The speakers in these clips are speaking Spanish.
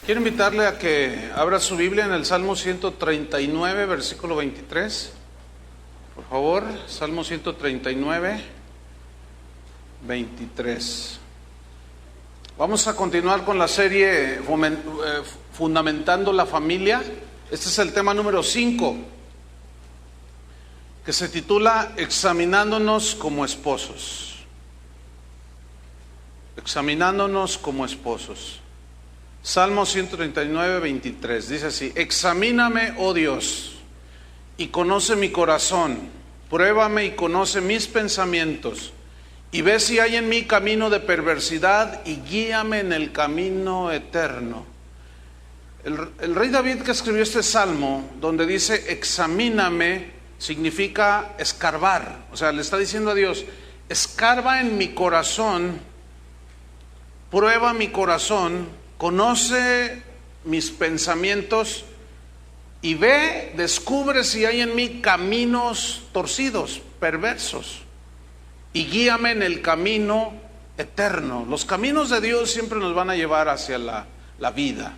Quiero invitarle a que abra su Biblia en el Salmo 139, versículo 23. Por favor, Salmo 139, 23. Vamos a continuar con la serie Fundamentando la Familia. Este es el tema número 5, que se titula Examinándonos como esposos. Examinándonos como esposos. Salmo 139, 23, dice así: Examíname, oh Dios, y conoce mi corazón, pruébame y conoce mis pensamientos, y ve si hay en mí camino de perversidad, y guíame en el camino eterno. El rey David, que escribió este salmo, donde dice examíname, significa escarbar. O sea, le está diciendo a Dios: escarba en mi corazón, prueba mi corazón, conoce mis pensamientos y ve, descubre si hay en mí caminos torcidos, perversos, y guíame en el camino eterno. Los caminos de Dios siempre nos van a llevar hacia la vida.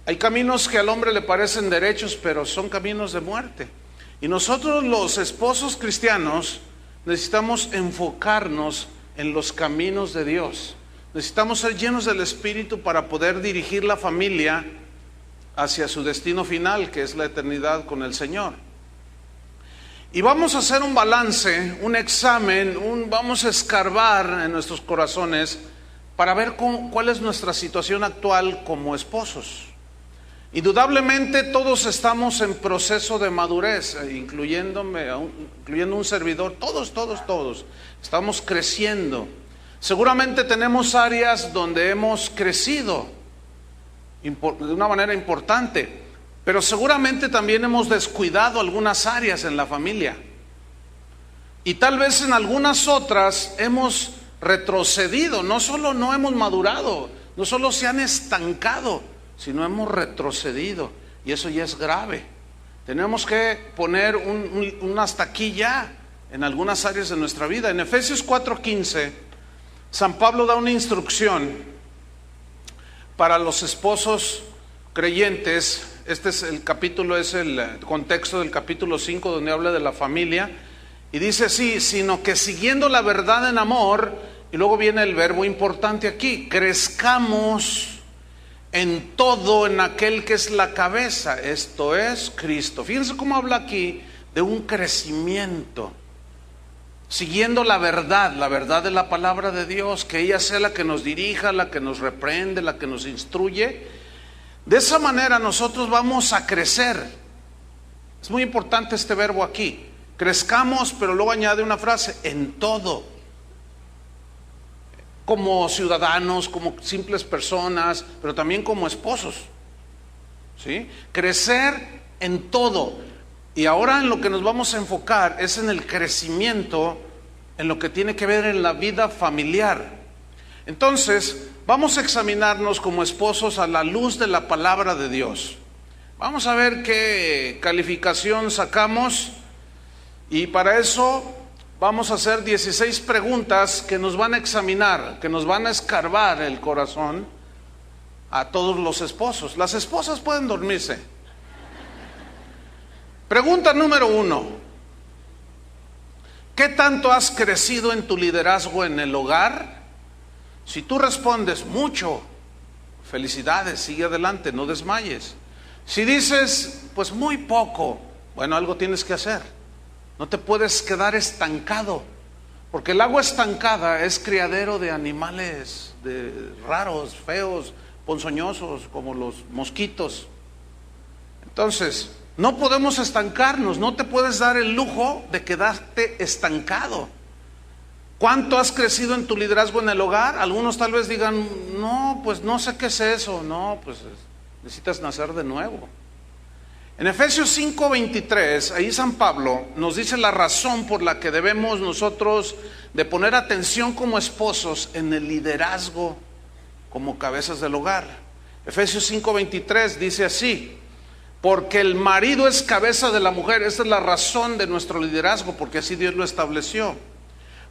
Hay caminos que al hombre le parecen derechos, pero son caminos de muerte. Y nosotros, los esposos cristianos, necesitamos enfocarnos en los caminos de Dios. Necesitamos ser llenos del Espíritu para poder dirigir la familia hacia su destino final, que es la eternidad con el Señor. Y vamos a hacer un balance, un examen, vamos a escarbar en nuestros corazones para ver cuál es nuestra situación actual como esposos. Indudablemente todos estamos en proceso de madurez, incluyendo un servidor, todos estamos creciendo. Seguramente tenemos áreas donde hemos crecido de una manera importante, pero seguramente también hemos descuidado algunas áreas en la familia. Y tal vez en algunas otras hemos retrocedido. No solo no hemos madurado, no solo se han estancado, sino hemos retrocedido. Y eso ya es grave. Tenemos que poner un hasta aquí ya en algunas áreas de nuestra vida. En Efesios 4:15, San Pablo da una instrucción para los esposos creyentes. Este es el capítulo, es el contexto del capítulo 5, donde habla de la familia. Y dice así: sino que siguiendo la verdad en amor, y luego viene el verbo importante aquí, crezcamos en todo en aquel que es la cabeza, esto es Cristo. Fíjense cómo habla aquí de un crecimiento. Siguiendo la verdad de la palabra de Dios, que ella sea la que nos dirija, la que nos reprende, la que nos instruye. De esa manera nosotros vamos a crecer. Es muy importante este verbo aquí. Crezcamos, pero luego añade una frase: en todo. Como ciudadanos, como simples personas, pero también como esposos. ¿Sí? Crecer en todo. Y ahora en lo que nos vamos a enfocar es en el crecimiento, en lo que tiene que ver en la vida familiar. Entonces, vamos a examinarnos como esposos a la luz de la palabra de Dios. Vamos a ver qué calificación sacamos, y para eso vamos a hacer 16 preguntas que nos van a examinar, que nos van a escarbar el corazón a todos los esposos. Las esposas pueden dormirse. Pregunta número 1: ¿qué tanto has crecido en tu liderazgo en el hogar? Si tú respondes mucho, felicidades, sigue adelante, no desmayes. Si dices pues muy poco, bueno, algo tienes que hacer. No te puedes quedar estancado, porque el agua estancada es criadero de animales raros, feos, ponzoñosos, como los mosquitos. Entonces, no podemos estancarnos. No te puedes dar el lujo de quedarte estancado. ¿Cuánto has crecido en tu liderazgo en el hogar? Algunos tal vez digan: no, pues no sé qué es eso. No, pues necesitas nacer de nuevo. En Efesios 5:23, ahí San Pablo nos dice la razón por la que debemos nosotros de poner atención como esposos en el liderazgo como cabezas del hogar. Efesios 5:23 dice así: porque el marido es cabeza de la mujer. Esta es la razón de nuestro liderazgo, porque así Dios lo estableció.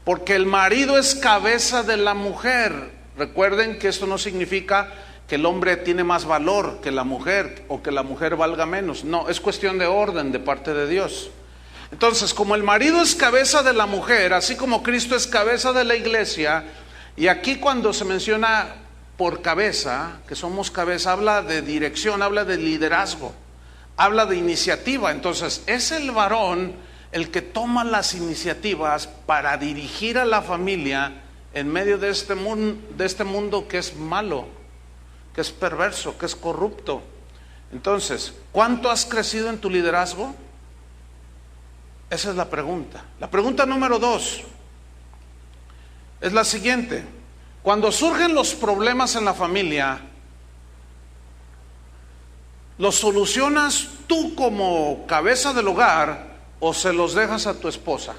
Porque el marido es cabeza de la mujer. Recuerden que esto no significa que el hombre tiene más valor que la mujer o que la mujer valga menos. No, es cuestión de orden de parte de Dios. Entonces, como el marido es cabeza de la mujer, así como Cristo es cabeza de la iglesia, y aquí cuando se menciona por cabeza, que somos cabeza, habla de dirección, habla de liderazgo, habla de iniciativa. Entonces, es el varón el que toma las iniciativas para dirigir a la familia en medio de este mundo que es malo, que es perverso, que es corrupto. Entonces, ¿cuánto has crecido en tu liderazgo? Esa es la pregunta. La pregunta número 2 es la siguiente: cuando surgen los problemas en la familia, ¿los solucionas tú como cabeza del hogar o se los dejas a tu esposa?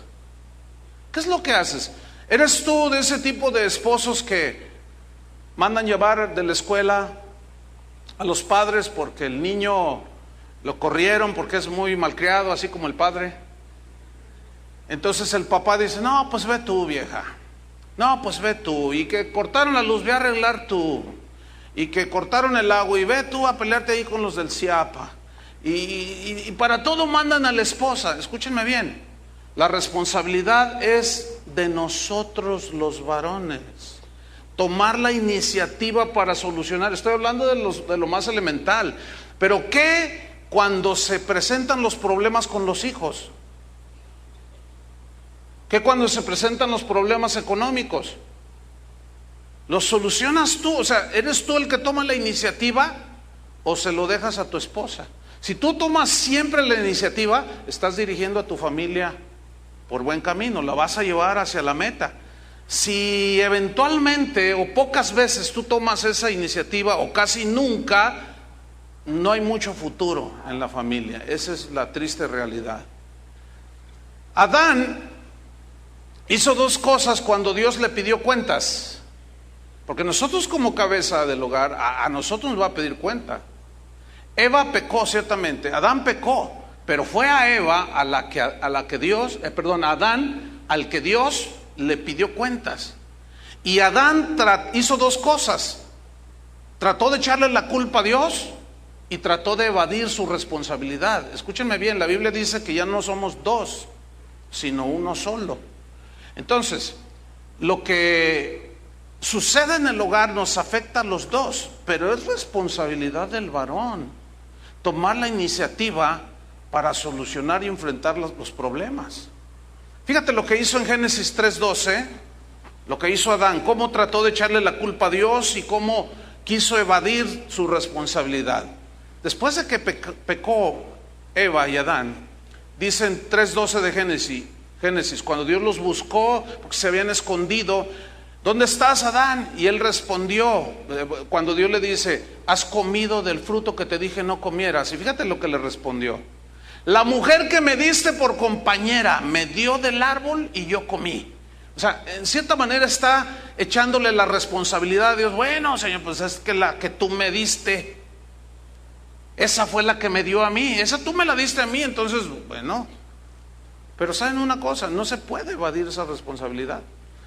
¿Qué es lo que haces? ¿Eres tú de ese tipo de esposos que mandan llevar de la escuela a los padres porque el niño lo corrieron porque es muy malcriado, así como el padre? Entonces el papá dice: no, pues ve tú, vieja. No, pues ve tú. Y que cortaron la luz, ve a arreglar tú. Y que cortaron el agua, y ve tú a pelearte ahí con los del CIAPA. Y para todo mandan a la esposa. Escúchenme bien, la responsabilidad es de nosotros los varones, tomar la iniciativa para solucionar. Estoy hablando de lo más elemental. Pero ¿qué cuando se presentan los problemas con los hijos? ¿Qué cuando se presentan los problemas económicos? ¿Los solucionas tú? O sea, ¿eres tú el que toma la iniciativa o se lo dejas a tu esposa? Si tú tomas siempre la iniciativa, estás dirigiendo a tu familia por buen camino, la vas a llevar hacia la meta. Si eventualmente o pocas veces tú tomas esa iniciativa, o casi nunca, no hay mucho futuro en la familia. Esa es la triste realidad. Adán hizo 2 cosas cuando Dios le pidió cuentas. Porque nosotros como cabeza del hogar, a nosotros nos va a pedir cuenta. Eva pecó ciertamente, Adán pecó, pero fue a Eva a Adán al que Dios le pidió cuentas. Y Adán hizo 2 cosas. Trató de echarle la culpa a Dios y trató de evadir su responsabilidad. Escúchenme bien, la Biblia dice que ya no somos 2, sino uno solo. Entonces, lo que sucede en el hogar nos afecta a los 2, pero es responsabilidad del varón tomar la iniciativa para solucionar y enfrentar los problemas. Fíjate lo que hizo en Génesis 3:12, lo que hizo Adán, cómo trató de echarle la culpa a Dios y cómo quiso evadir su responsabilidad. Después de que pecó Eva y Adán, dicen 3:12 de Génesis, cuando Dios los buscó porque se habían escondido: ¿dónde estás, Adán? Y él respondió, cuando Dios le dice: has comido del fruto que te dije no comieras. Y fíjate lo que le respondió: la mujer que me diste por compañera me dio del árbol y yo comí. O sea, en cierta manera está echándole la responsabilidad a Dios. Bueno, Señor, pues es que la que tú me diste, esa fue la que me dio a mí, esa tú me la diste a mí, entonces, bueno. Pero ¿saben una cosa? No se puede evadir esa responsabilidad.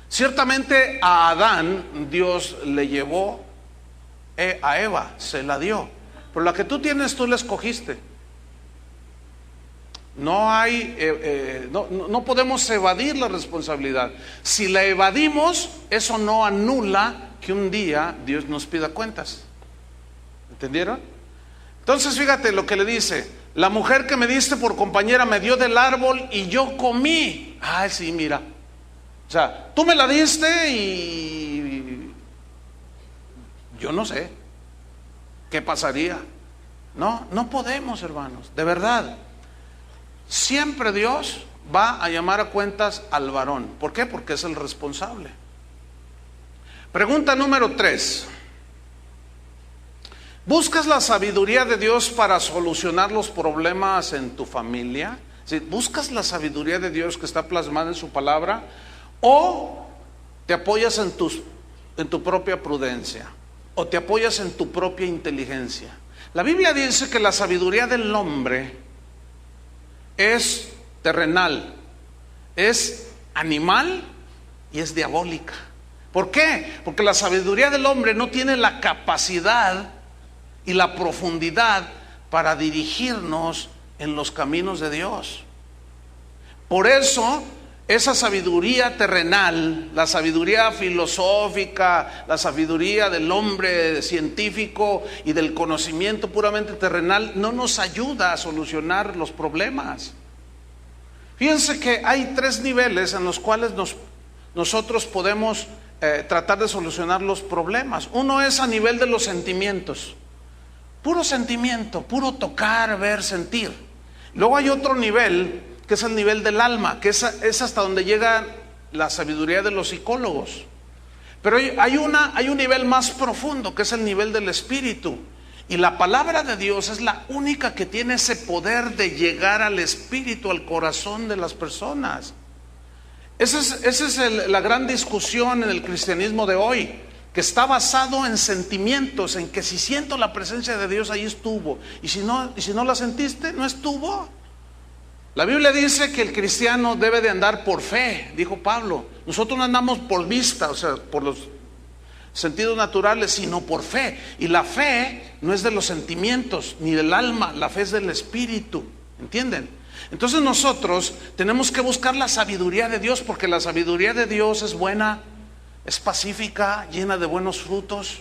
Ciertamente a Adán Dios le llevó a Eva, se la dio. Pero la que tú tienes, tú la escogiste. No podemos evadir la responsabilidad. Si la evadimos, eso no anula que un día Dios nos pida cuentas. ¿Entendieron? Entonces fíjate lo que le dice: la mujer que me diste por compañera me dio del árbol y yo comí. Ay, sí, mira. O sea, tú me la diste y yo no sé qué pasaría. No podemos, hermanos, de verdad. Siempre Dios va a llamar a cuentas al varón. ¿Por qué? Porque es el responsable. Pregunta número 3. ¿Buscas la sabiduría de Dios para solucionar los problemas en tu familia? ¿Sí? ¿Buscas la sabiduría de Dios que está plasmada en su palabra? ¿O te apoyas en tu propia prudencia? ¿O te apoyas en tu propia inteligencia? La Biblia dice que la sabiduría del hombre es terrenal, es animal y es diabólica. ¿Por qué? Porque la sabiduría del hombre no tiene la capacidad y la profundidad para dirigirnos en los caminos de Dios. Por eso, esa sabiduría terrenal, la sabiduría filosófica, la sabiduría del hombre científico y del conocimiento puramente terrenal, no nos ayuda a solucionar los problemas. Fíjense que hay 3 niveles en los cuales nosotros podemos tratar de solucionar los problemas. Uno es a nivel de los sentimientos, puro sentimiento, puro tocar, ver, sentir. Luego hay otro nivel, que es el nivel del alma, que es hasta donde llega la sabiduría de los psicólogos. Pero hay un nivel más profundo, que es el nivel del espíritu. Y la palabra de Dios es la única que tiene ese poder de llegar al espíritu, al corazón de las personas. Esa es la gran discusión en el cristianismo de hoy, que está basado en sentimientos, en que si siento la presencia de Dios, ahí estuvo. Y si no la sentiste, no estuvo. La Biblia dice que el cristiano debe de andar por fe, dijo Pablo. Nosotros no andamos por vista, o sea, por los sentidos naturales, sino por fe. Y la fe no es de los sentimientos ni del alma, la fe es del espíritu, ¿entienden? Entonces nosotros tenemos que buscar la sabiduría de Dios, porque la sabiduría de Dios es buena, es pacífica, llena de buenos frutos.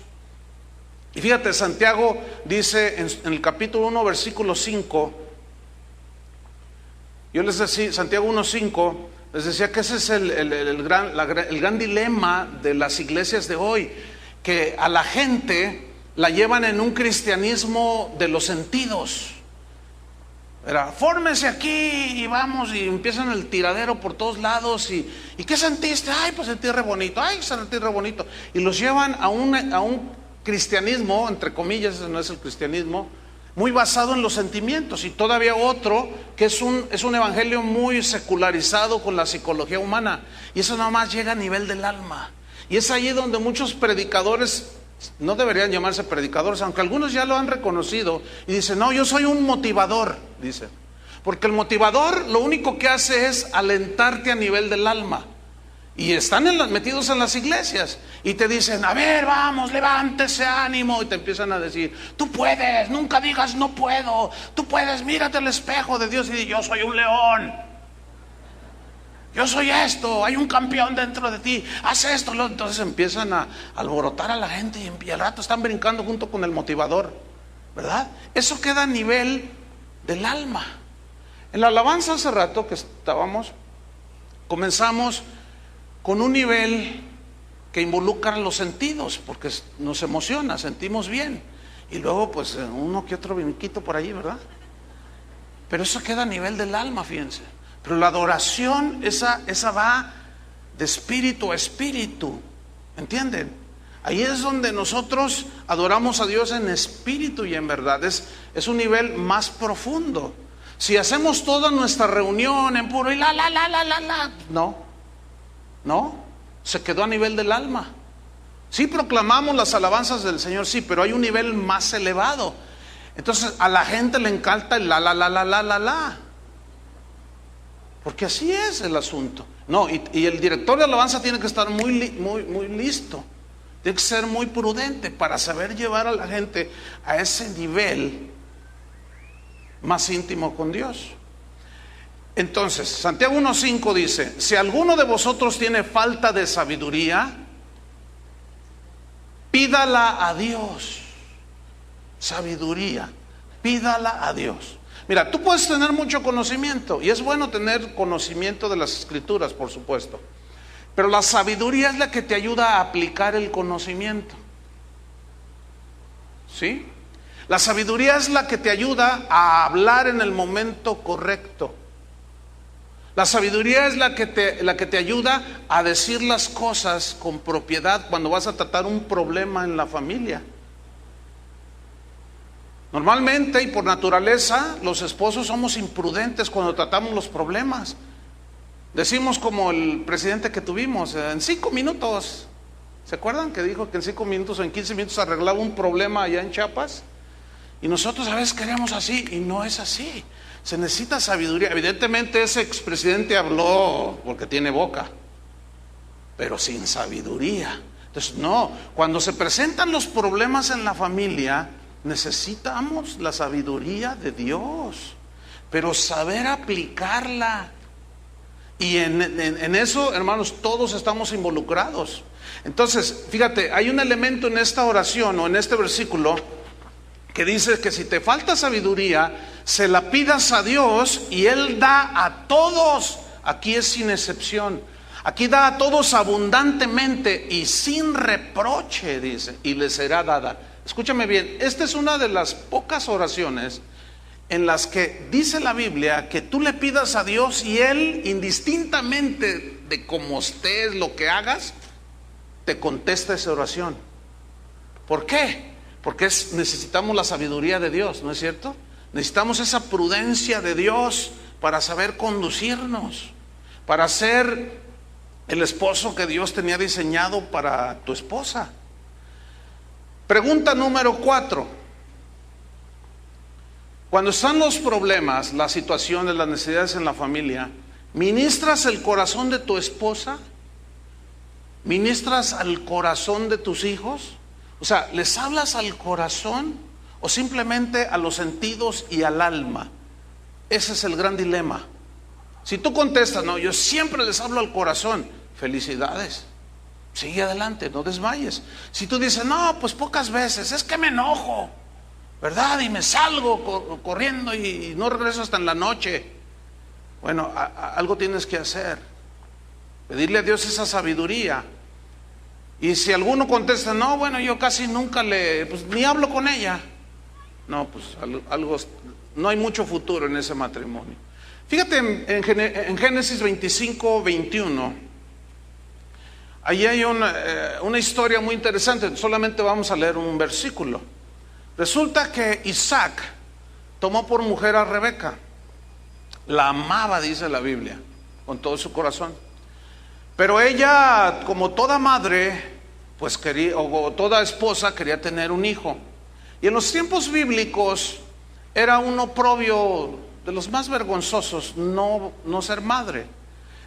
Y fíjate, Santiago dice en el capítulo 1, versículo 5, yo les decía, Santiago 1:5, les decía que ese es el gran dilema de las iglesias de hoy, que a la gente la llevan en un cristianismo de los sentidos. Fórmese aquí y vamos, y empiezan el tiradero por todos lados. ¿Y qué sentiste? Ay, pues sentí re bonito. Ay, sentí re bonito. Y los llevan a un cristianismo, entre comillas, ese no es el cristianismo, muy basado en los sentimientos. Y todavía otro que es un evangelio muy secularizado con la psicología humana. Y eso nada más llega a nivel del alma. Y es ahí donde muchos predicadores no deberían llamarse predicadores, aunque algunos ya lo han reconocido y dicen, no, yo soy un motivador, dicen. Porque el motivador lo único que hace es alentarte a nivel del alma. Y están metidos en las iglesias y te dicen, a ver, vamos, levántese, ánimo. Y te empiezan a decir, tú puedes, nunca digas no puedo. Tú puedes, mírate al espejo de Dios y di, yo soy un león. Yo soy esto, hay un campeón dentro de ti, haz esto. Entonces empiezan a alborotar a la gente y al rato están brincando junto con el motivador, ¿verdad? Eso queda a nivel del alma. En la alabanza hace rato que comenzamos con un nivel que involucra los sentidos, porque nos emociona, sentimos bien. Y luego pues uno que otro brinquito por ahí, ¿verdad? Pero eso queda a nivel del alma, fíjense. Pero la adoración, esa va de espíritu a espíritu, ¿entienden? Ahí es donde nosotros adoramos a Dios en espíritu y en verdad. Es un nivel más profundo. Si hacemos toda nuestra reunión en puro y no, se quedó a nivel del alma. Sí proclamamos las alabanzas del Señor, sí, pero hay un nivel más elevado. Entonces a la gente le encanta el la. Porque así es el asunto. No, y el director de alabanza tiene que estar muy listo. Tiene que ser muy prudente para saber llevar a la gente a ese nivel más íntimo con Dios. Entonces, Santiago 1:5 dice, si alguno de vosotros tiene falta de sabiduría, pídala a Dios. Sabiduría, pídala a Dios. Mira, tú puedes tener mucho conocimiento y es bueno tener conocimiento de las escrituras, por supuesto, pero la sabiduría es la que te ayuda a aplicar el conocimiento, ¿sí? La sabiduría es la que te ayuda a hablar en el momento correcto. La sabiduría es la que te ayuda a decir las cosas con propiedad cuando vas a tratar un problema en la familia. Normalmente y por naturaleza los esposos somos imprudentes cuando tratamos los problemas. Decimos como el presidente que tuvimos, en 5 minutos. ¿Se acuerdan que dijo que en 5 minutos o en 15 minutos arreglaba un problema allá en Chiapas? Y nosotros a veces queremos así y no es así. Se necesita sabiduría. Evidentemente ese expresidente habló porque tiene boca. pero sin sabiduría. Entonces, no, cuando se presentan los problemas en la familia, necesitamos la sabiduría de Dios, pero saber aplicarla. Y en eso, hermanos, todos estamos involucrados. Entonces, fíjate, hay un elemento en esta oración o en este versículo que dice que si te falta sabiduría, se la pidas a Dios y Él da a todos. Aquí es sin excepción. Aquí da a todos abundantemente y sin reproche, dice, y les será dada. Escúchame bien, esta es una de las pocas oraciones en las que dice la Biblia que tú le pidas a Dios y Él, indistintamente de cómo estés, lo que hagas, te contesta esa oración. ¿Por qué? Porque necesitamos la sabiduría de Dios, ¿no es cierto? Necesitamos esa prudencia de Dios para saber conducirnos, para ser el esposo que Dios tenía diseñado para tu esposa. Pregunta número 4. Cuando están los problemas, las situaciones, las necesidades en la familia, ¿ministras el corazón de tu esposa? ¿Ministras al corazón de tus hijos? O sea, ¿les hablas al corazón o simplemente a los sentidos y al alma? Ese es el gran dilema. Si tú contestas, no, yo siempre les hablo al corazón, felicidades, sigue adelante, no desmayes. Si tú dices, no, pues pocas veces, es que me enojo, ¿verdad? Y me salgo corriendo y no regreso hasta en la noche. Bueno, algo tienes que hacer, pedirle a Dios esa sabiduría. Y si alguno contesta, no, bueno, yo casi nunca pues ni hablo con ella, no, pues algo, no hay mucho futuro en ese matrimonio. Fíjate en Génesis 25, 21, ahí hay una historia muy interesante, solamente vamos a leer un versículo. Resulta que Isaac tomó por mujer a Rebeca, la amaba, dice la Biblia, con todo su corazón. Pero ella, como toda madre, pues quería, o toda esposa, quería tener un hijo. Y en los tiempos bíblicos era un oprobio de los más vergonzosos no ser madre.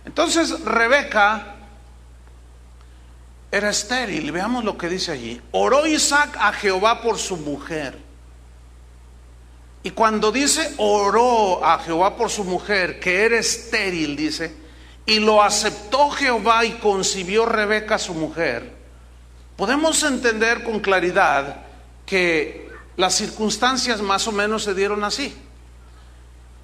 Entonces Rebeca era estéril. Veamos lo que dice allí. Oró Isaac a Jehová por su mujer. Y cuando dice oró a Jehová por su mujer, que era estéril, dice, y lo aceptó Jehová y concibió Rebeca su mujer, podemos entender con claridad que las circunstancias más o menos se dieron así.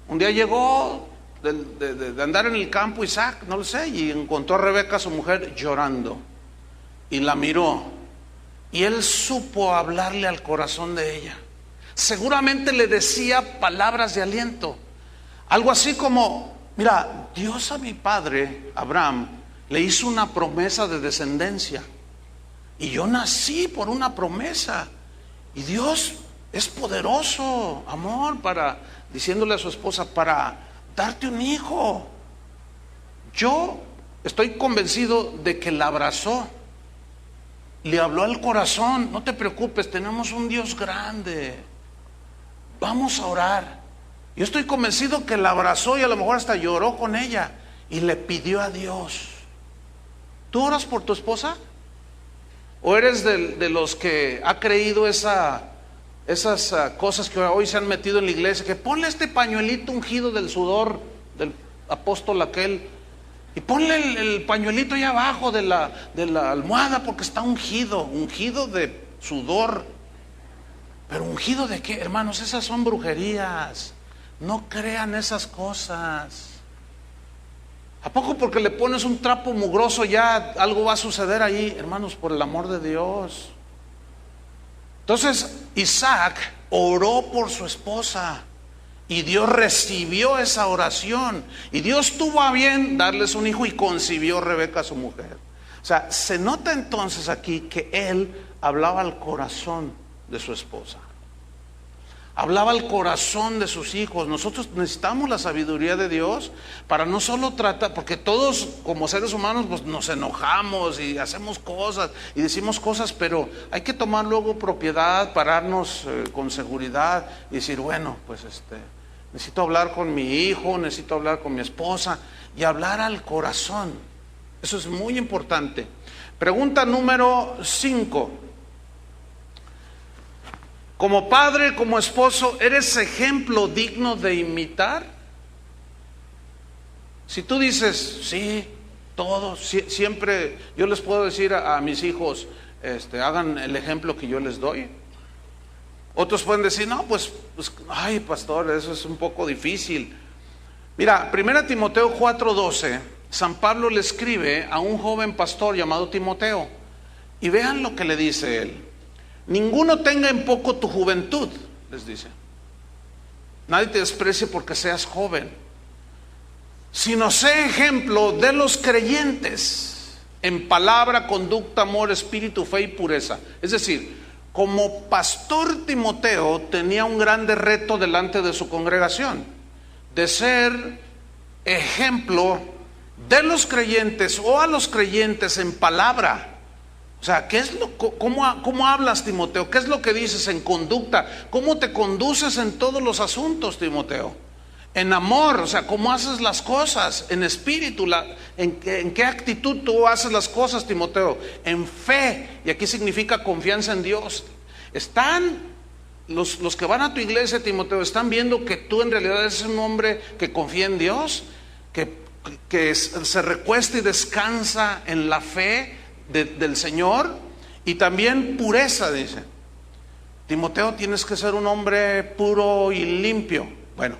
Un día llegó de andar en el campo Isaac, no lo sé, y encontró a Rebeca su mujer llorando y la miró, y él supo hablarle al corazón de ella. Seguramente le decía palabras de aliento, algo así como, mira, Dios a mi padre Abraham le hizo una promesa de descendencia y yo nací por una promesa, y Dios es poderoso, amor, diciéndole a su esposa, para darte un hijo. Yo estoy convencido de que la abrazó, le habló al corazón. No te preocupes, tenemos un Dios grande, vamos a orar. Yo estoy convencido que la abrazó y a lo mejor hasta lloró con ella y le pidió a Dios. ¿Tú oras por tu esposa? ¿O eres de los que ha creído esas cosas que hoy se han metido en la iglesia, que ponle este pañuelito ungido del sudor del apóstol aquel, y ponle el pañuelito ahí abajo de la almohada porque está ungido de sudor? Pero ungido de qué, hermanos, esas son brujerías. No crean esas cosas. ¿A poco porque le pones un trapo mugroso ya algo va a suceder ahí? Hermanos, por el amor de Dios. Entonces Isaac oró por su esposa y Dios recibió esa oración, y Dios tuvo a bien darles un hijo y concibió Rebeca su mujer. O sea, se nota entonces aquí que él hablaba al corazón de su esposa, hablaba al corazón de sus hijos. Nosotros necesitamos la sabiduría de Dios para no solo tratar, porque todos como seres humanos pues nos enojamos y hacemos cosas y decimos cosas, pero hay que tomar luego propiedad, pararnos con seguridad y decir, bueno, pues necesito hablar con mi hijo, necesito hablar con mi esposa, y hablar al corazón. Eso es muy importante. Pregunta número 5. Como padre, como esposo, ¿eres ejemplo digno de imitar? Si tú dices, sí, todos, siempre, yo les puedo decir a mis hijos, hagan el ejemplo que yo les doy. Otros pueden decir, no, pues, ay, pastor, eso es un poco difícil. Mira, 1 Timoteo 4:12, San Pablo le escribe a un joven pastor llamado Timoteo, y vean lo que le dice él. Ninguno tenga en poco tu juventud, les dice. Nadie te desprecie porque seas joven, sino sé ejemplo de los creyentes en palabra, conducta, amor, espíritu, fe y pureza. Es decir, como pastor Timoteo tenía un grande reto delante de su congregación, de ser ejemplo de los creyentes o a los creyentes en palabra. O sea, ¿cómo hablas, Timoteo? ¿Qué es lo que dices en conducta? ¿Cómo te conduces en todos los asuntos, Timoteo? En amor, o sea, ¿cómo haces las cosas? En espíritu, ¿en qué actitud tú haces las cosas, Timoteo? En fe, y aquí significa confianza en Dios. Los que van a tu iglesia, Timoteo, están viendo que tú en realidad eres un hombre que confía en Dios, que se recuesta y descansa en la fe del Señor, y también pureza, dice. Timoteo, tienes que ser un hombre puro y limpio. Bueno,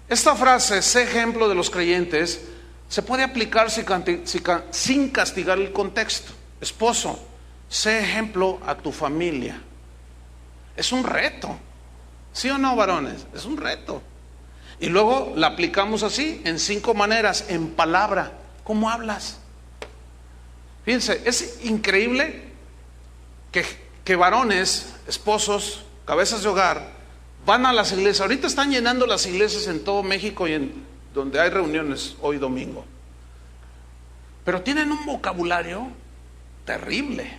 esta frase, sé ejemplo de los creyentes, se puede aplicar sin castigar el contexto. Esposo, sé ejemplo a tu familia. Es un reto, ¿sí o no, varones? Es un reto. Y luego la aplicamos así, en 5 maneras, en palabra. ¿Cómo hablas? Fíjense, es increíble que varones, esposos, cabezas de hogar, van a las iglesias. Ahorita están llenando las iglesias en todo México y en donde hay reuniones hoy domingo. Pero tienen un vocabulario terrible.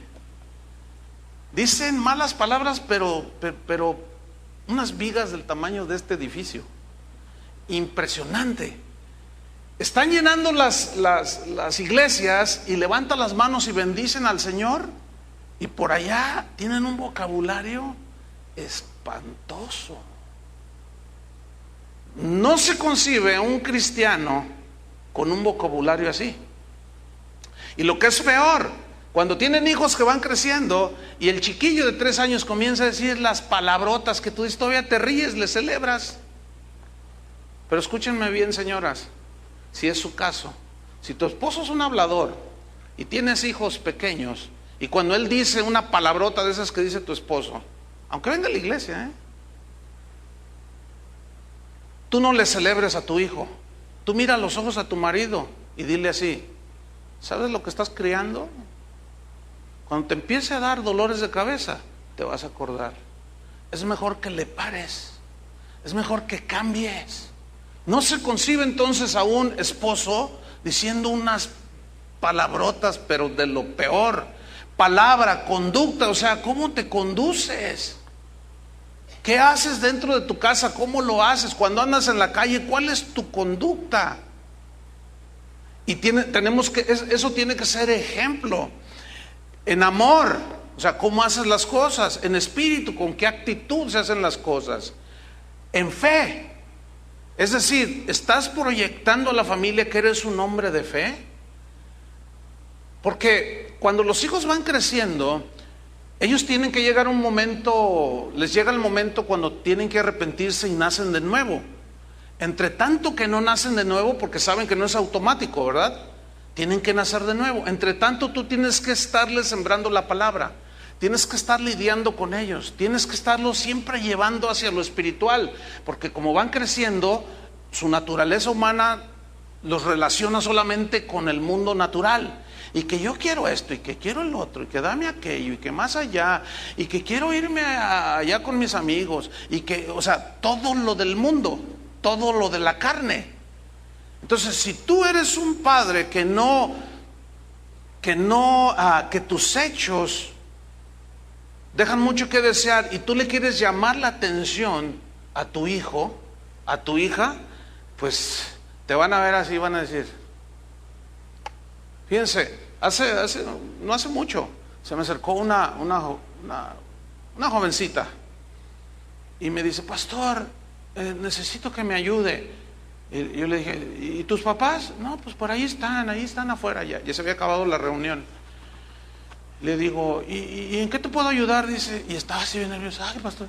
Dicen malas palabras, pero unas vigas del tamaño de este edificio. Impresionante. Están llenando las iglesias y levantan las manos y bendicen al Señor, y por allá tienen un vocabulario espantoso. No se concibe un cristiano con un vocabulario así. Y lo que es peor, cuando tienen hijos que van creciendo y el chiquillo de 3 años comienza a decir las palabrotas que tú dices, todavía te ríes, le celebras. Pero escúchenme bien, señoras, si es su caso, si tu esposo es un hablador y tienes hijos pequeños, y cuando él dice una palabrota de esas que dice tu esposo, aunque venga a la iglesia, tú no le celebres a tu hijo. Tú mira a los ojos a tu marido y dile así, ¿sabes lo que estás criando? Cuando te empiece a dar dolores de cabeza, te vas a acordar. Es mejor que le pares, es mejor que cambies. No se concibe entonces a un esposo diciendo unas palabrotas, pero de lo peor. Palabra, conducta, o sea, ¿cómo te conduces? ¿Qué haces dentro de tu casa? ¿Cómo lo haces? Cuando andas en la calle, ¿cuál es tu conducta? Y eso tiene que ser ejemplo. En amor, o sea, ¿cómo haces las cosas? En espíritu, ¿con qué actitud se hacen las cosas? En fe. Es decir, ¿estás proyectando a la familia que eres un hombre de fe? Porque cuando los hijos van creciendo, ellos tienen que llegar a un momento, les llega el momento cuando tienen que arrepentirse y nacen de nuevo. Entre tanto que no nacen de nuevo, porque saben que no es automático, ¿verdad? Tienen que nacer de nuevo. Entre tanto tú tienes que estarles sembrando la palabra. Tienes que estar lidiando con ellos, tienes que estarlos siempre llevando hacia lo espiritual, porque como van creciendo, su naturaleza humana los relaciona solamente con el mundo natural, y que yo quiero esto, y que quiero el otro, y que dame aquello, y que más allá, y que quiero irme allá con mis amigos, y que, o sea, todo lo del mundo, todo lo de la carne. Entonces, si tú eres un padre que tus hechos dejan mucho que desear, y tú le quieres llamar la atención a tu hijo, a tu hija, pues te van a ver así, van a decir, Fíjense, no hace mucho, se me acercó una jovencita y me dice: pastor, necesito que me ayude. Y yo le dije: ¿y tus papás? No, pues por ahí están afuera ya se había acabado la reunión. Le digo: ¿y en qué te puedo ayudar? Dice, y estaba así bien nerviosa. Ay, pastor,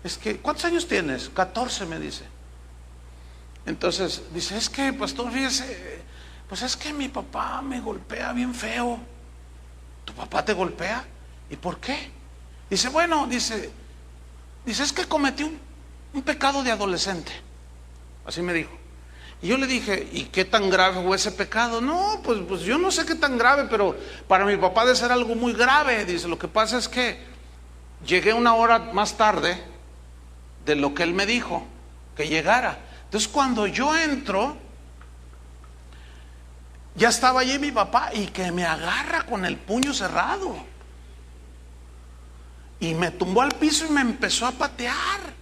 es que, ¿cuántos años tienes? 14, me dice. Entonces dice: es que, pastor, fíjese, pues es que mi papá me golpea bien feo. ¿Tu papá te golpea? ¿Y por qué? Dice: bueno, dice, es que cometí un pecado de adolescente. Así me dijo. Y yo le dije: ¿y qué tan grave fue ese pecado? No, pues yo no sé qué tan grave, pero para mi papá debe ser algo muy grave. Dice: lo que pasa es que llegué una hora más tarde de lo que él me dijo que llegara. Entonces cuando yo entro, ya estaba allí mi papá, y que me agarra con el puño cerrado y me tumbó al piso y me empezó a patear.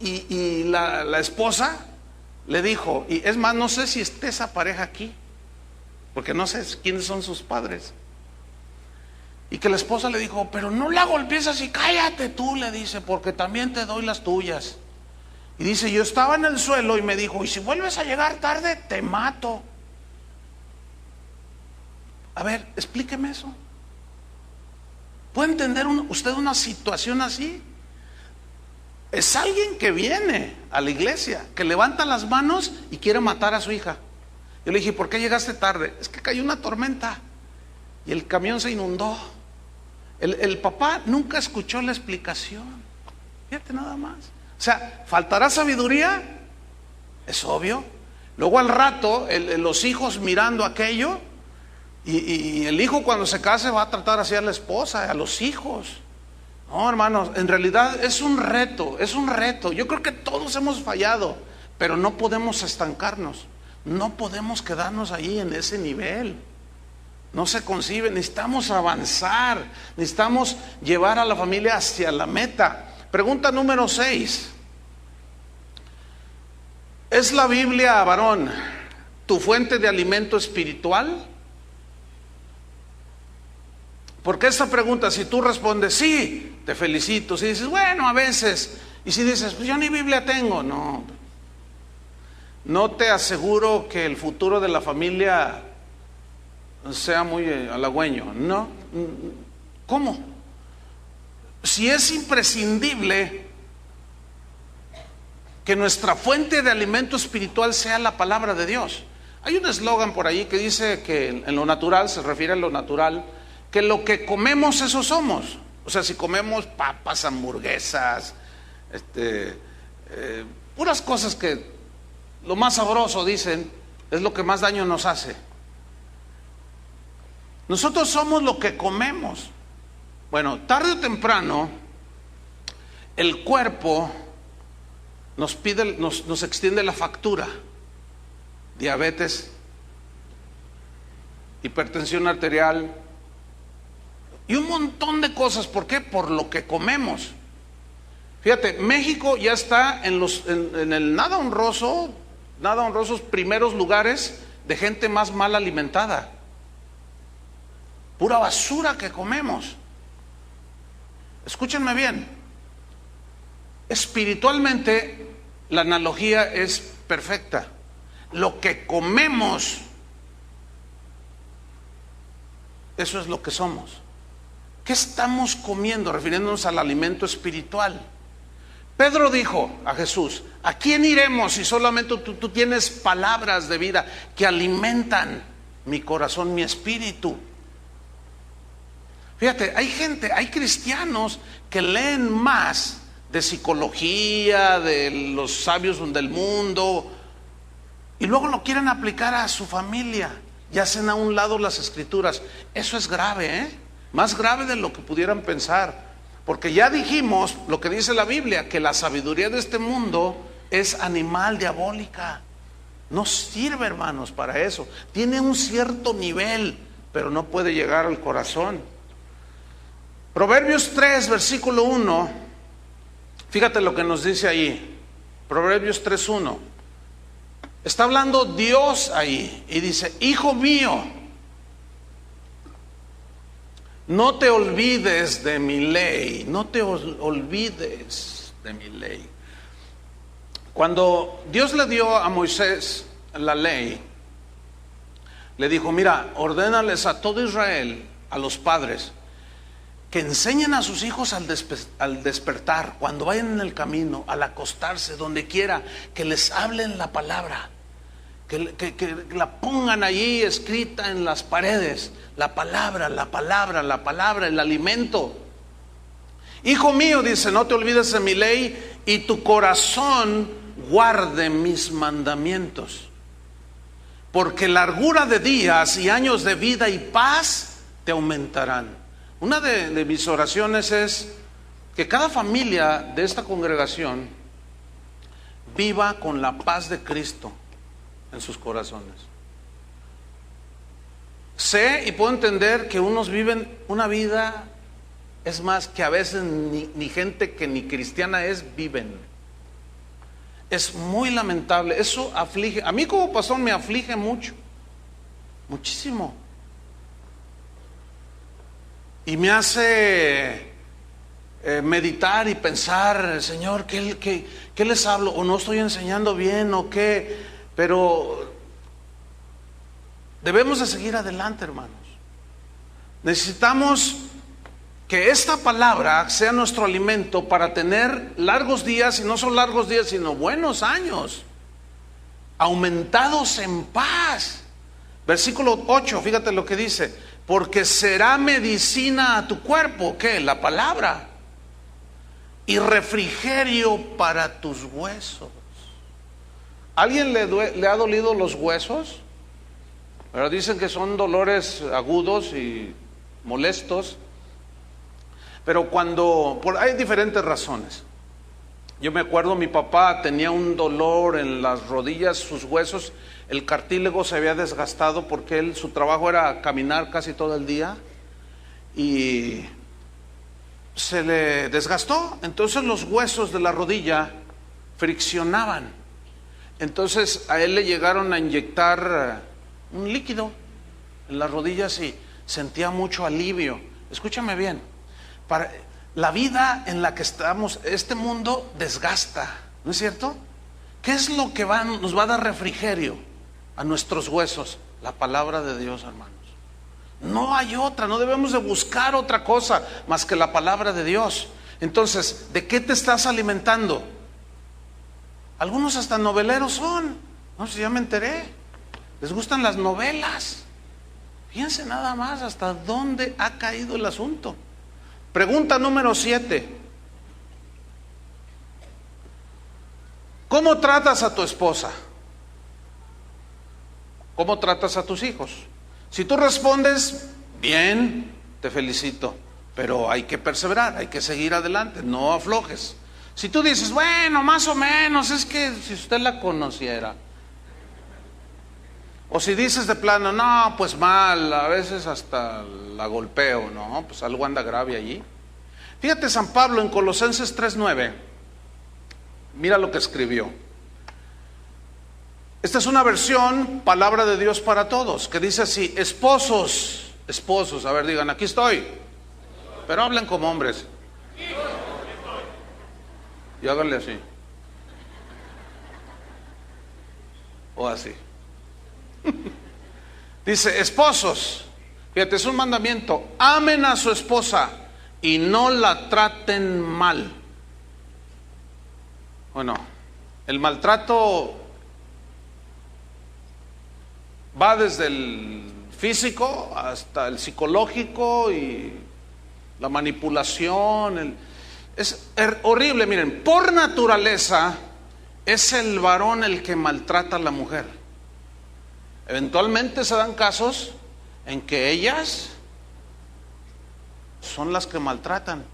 Y la esposa le dijo, y es más, no sé si esté esa pareja aquí, porque no sé quiénes son sus padres. Y que la esposa le dijo: pero no la golpees así, cállate tú, le dice, porque también te doy las tuyas. Y dice: yo estaba en el suelo y me dijo: y si vuelves a llegar tarde, te mato. A ver, explíqueme eso. ¿Puede entender usted una situación así? Es alguien que viene a la iglesia, que levanta las manos y quiere matar a su hija. Yo le dije: ¿por qué llegaste tarde? Es que cayó una tormenta y el camión se inundó. El papá nunca escuchó la explicación. Fíjate nada más. O sea, ¿faltará sabiduría? Es obvio. Luego al rato, los hijos mirando aquello, y el hijo cuando se case va a tratar así a la esposa, a los hijos. No, hermanos, en realidad es un reto. Yo creo que todos hemos fallado, pero no podemos estancarnos. No podemos quedarnos ahí en ese nivel. No se concibe, necesitamos avanzar, necesitamos llevar a la familia hacia la meta. Pregunta número 6. ¿Es la Biblia, varón, tu fuente de alimento espiritual? Porque esta pregunta, si tú respondes sí, te felicito. Si dices, bueno, a veces, y si dices, pues yo ni Biblia tengo, no te aseguro que el futuro de la familia sea muy halagüeño. No. ¿Cómo? Si es imprescindible que nuestra fuente de alimento espiritual sea la palabra de Dios. Hay un eslogan por ahí que dice que en lo natural, se refiere a lo natural, que lo que comemos eso somos. O sea, si comemos papas, hamburguesas, puras cosas que lo más sabroso, dicen, es lo que más daño nos hace. Nosotros somos lo que comemos. Bueno, tarde o temprano el cuerpo nos extiende la factura. Diabetes, hipertensión arterial y un montón de cosas. ¿Por qué? Por lo que comemos. Fíjate, México ya está en el nada honrosos primeros lugares de gente más mal alimentada. Pura basura que comemos. Escúchenme bien. Espiritualmente la analogía es perfecta. Lo que comemos, eso es lo que somos. ¿Qué estamos comiendo? Refiriéndonos al alimento espiritual. Pedro dijo a Jesús: ¿a quién iremos si solamente tú tienes palabras de vida que alimentan mi corazón, mi espíritu? Fíjate, hay cristianos que leen más de psicología, de los sabios del mundo, y luego lo quieren aplicar a su familia y hacen a un lado las escrituras. Eso es grave, más grave de lo que pudieran pensar, porque ya dijimos lo que dice la Biblia, que la sabiduría de este mundo es animal, diabólica. No sirve, hermanos, para eso. Tiene un cierto nivel, pero no puede llegar al corazón. Proverbios 3, versículo 1, fíjate lo que nos dice ahí. Proverbios 3:1. Está hablando Dios ahí y dice: hijo mío, no te olvides de mi ley, no te olvides de mi ley. Cuando Dios le dio a Moisés la ley, le dijo: mira, ordénales a todo Israel, a los padres, que enseñen a sus hijos al despertar, cuando vayan en el camino, al acostarse, donde quiera, que les hablen la palabra, que la pongan allí escrita en las paredes, la palabra, la palabra, la palabra, el alimento. Hijo mío, dice, no te olvides de mi ley y tu corazón guarde mis mandamientos, porque largura de días y años de vida y paz te aumentarán. Una de mis oraciones es que cada familia de esta congregación viva con la paz de Cristo en sus corazones. Sé y puedo entender que unos viven una vida, es más, que a veces ni gente que ni cristiana viven. Es muy lamentable, eso aflige. A mí como pastor me aflige mucho, muchísimo. Y me hace meditar y pensar: Señor, ¿qué les hablo? ¿O no estoy enseñando bien o qué? Pero debemos de seguir adelante, hermanos. Necesitamos que esta palabra sea nuestro alimento para tener largos días, y no son largos días, sino buenos años, aumentados en paz. Versículo 8, fíjate lo que dice: porque será medicina a tu cuerpo, ¿qué? La palabra, y refrigerio para tus huesos. ¿Alguien le ha dolido los huesos? Pero dicen que son dolores agudos y molestos. Pero hay diferentes razones. Yo me acuerdo, mi papá tenía un dolor en las rodillas, sus huesos, el cartílago se había desgastado porque su trabajo era caminar casi todo el día y se le desgastó. Entonces los huesos de la rodilla friccionaban. Entonces a él le llegaron a inyectar un líquido en las rodillas y sentía mucho alivio. Escúchame bien, la vida en la que estamos, este mundo desgasta, ¿no es cierto? ¿Qué es lo que nos va a dar refrigerio a nuestros huesos? La palabra de Dios, hermanos. No hay otra, no debemos de buscar otra cosa más que la palabra de Dios. Entonces, ¿de qué te estás alimentando? Algunos hasta noveleros son, no sé, ya me enteré, les gustan las novelas. Fíjense nada más hasta dónde ha caído el asunto. Pregunta número 7. ¿Cómo tratas a tu esposa? ¿Cómo tratas a tus hijos? Si tú respondes bien, te felicito, pero hay que perseverar, hay que seguir adelante, no aflojes. Si tú dices, bueno, más o menos, es que si usted la conociera. O si dices de plano, no, pues mal, a veces hasta la golpeo, no, pues algo anda grave allí. Fíjate San Pablo en Colosenses 3:9, mira lo que escribió. Esta es una versión, palabra de Dios para todos, que dice así: esposos, a ver, digan, aquí estoy, pero hablen como hombres. Y háganle así. O así. Dice, esposos, fíjate, es un mandamiento: amen a su esposa y no la traten mal. Bueno, el maltrato va desde el físico hasta el psicológico y la manipulación. Es horrible. Miren, por naturaleza es el varón el que maltrata a la mujer. Eventualmente se dan casos en que ellas son las que maltratan.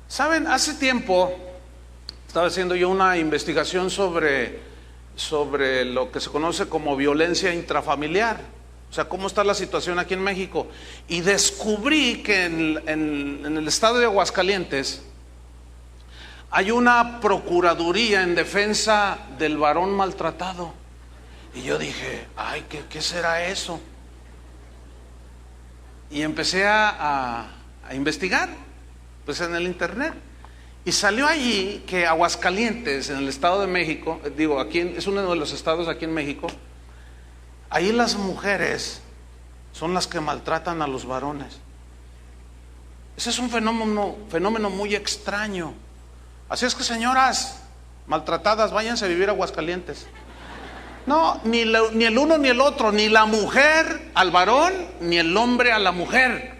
Saben, hace tiempo estaba haciendo yo una investigación sobre lo que se conoce como violencia intrafamiliar, o sea, cómo está la situación aquí en México, y descubrí que en el estado de Aguascalientes hay una procuraduría en defensa del varón maltratado. Y yo dije, ay, ¿qué será eso? Y empecé a investigar, pues en el internet. Y salió allí que Aguascalientes, en el Estado de México, digo, es uno de los estados aquí en México, ahí las mujeres son las que maltratan a los varones. Ese es un fenómeno muy extraño. Así es que, señoras maltratadas, váyanse a vivir a Aguascalientes. No, ni el uno ni el otro, ni la mujer al varón, ni el hombre a la mujer.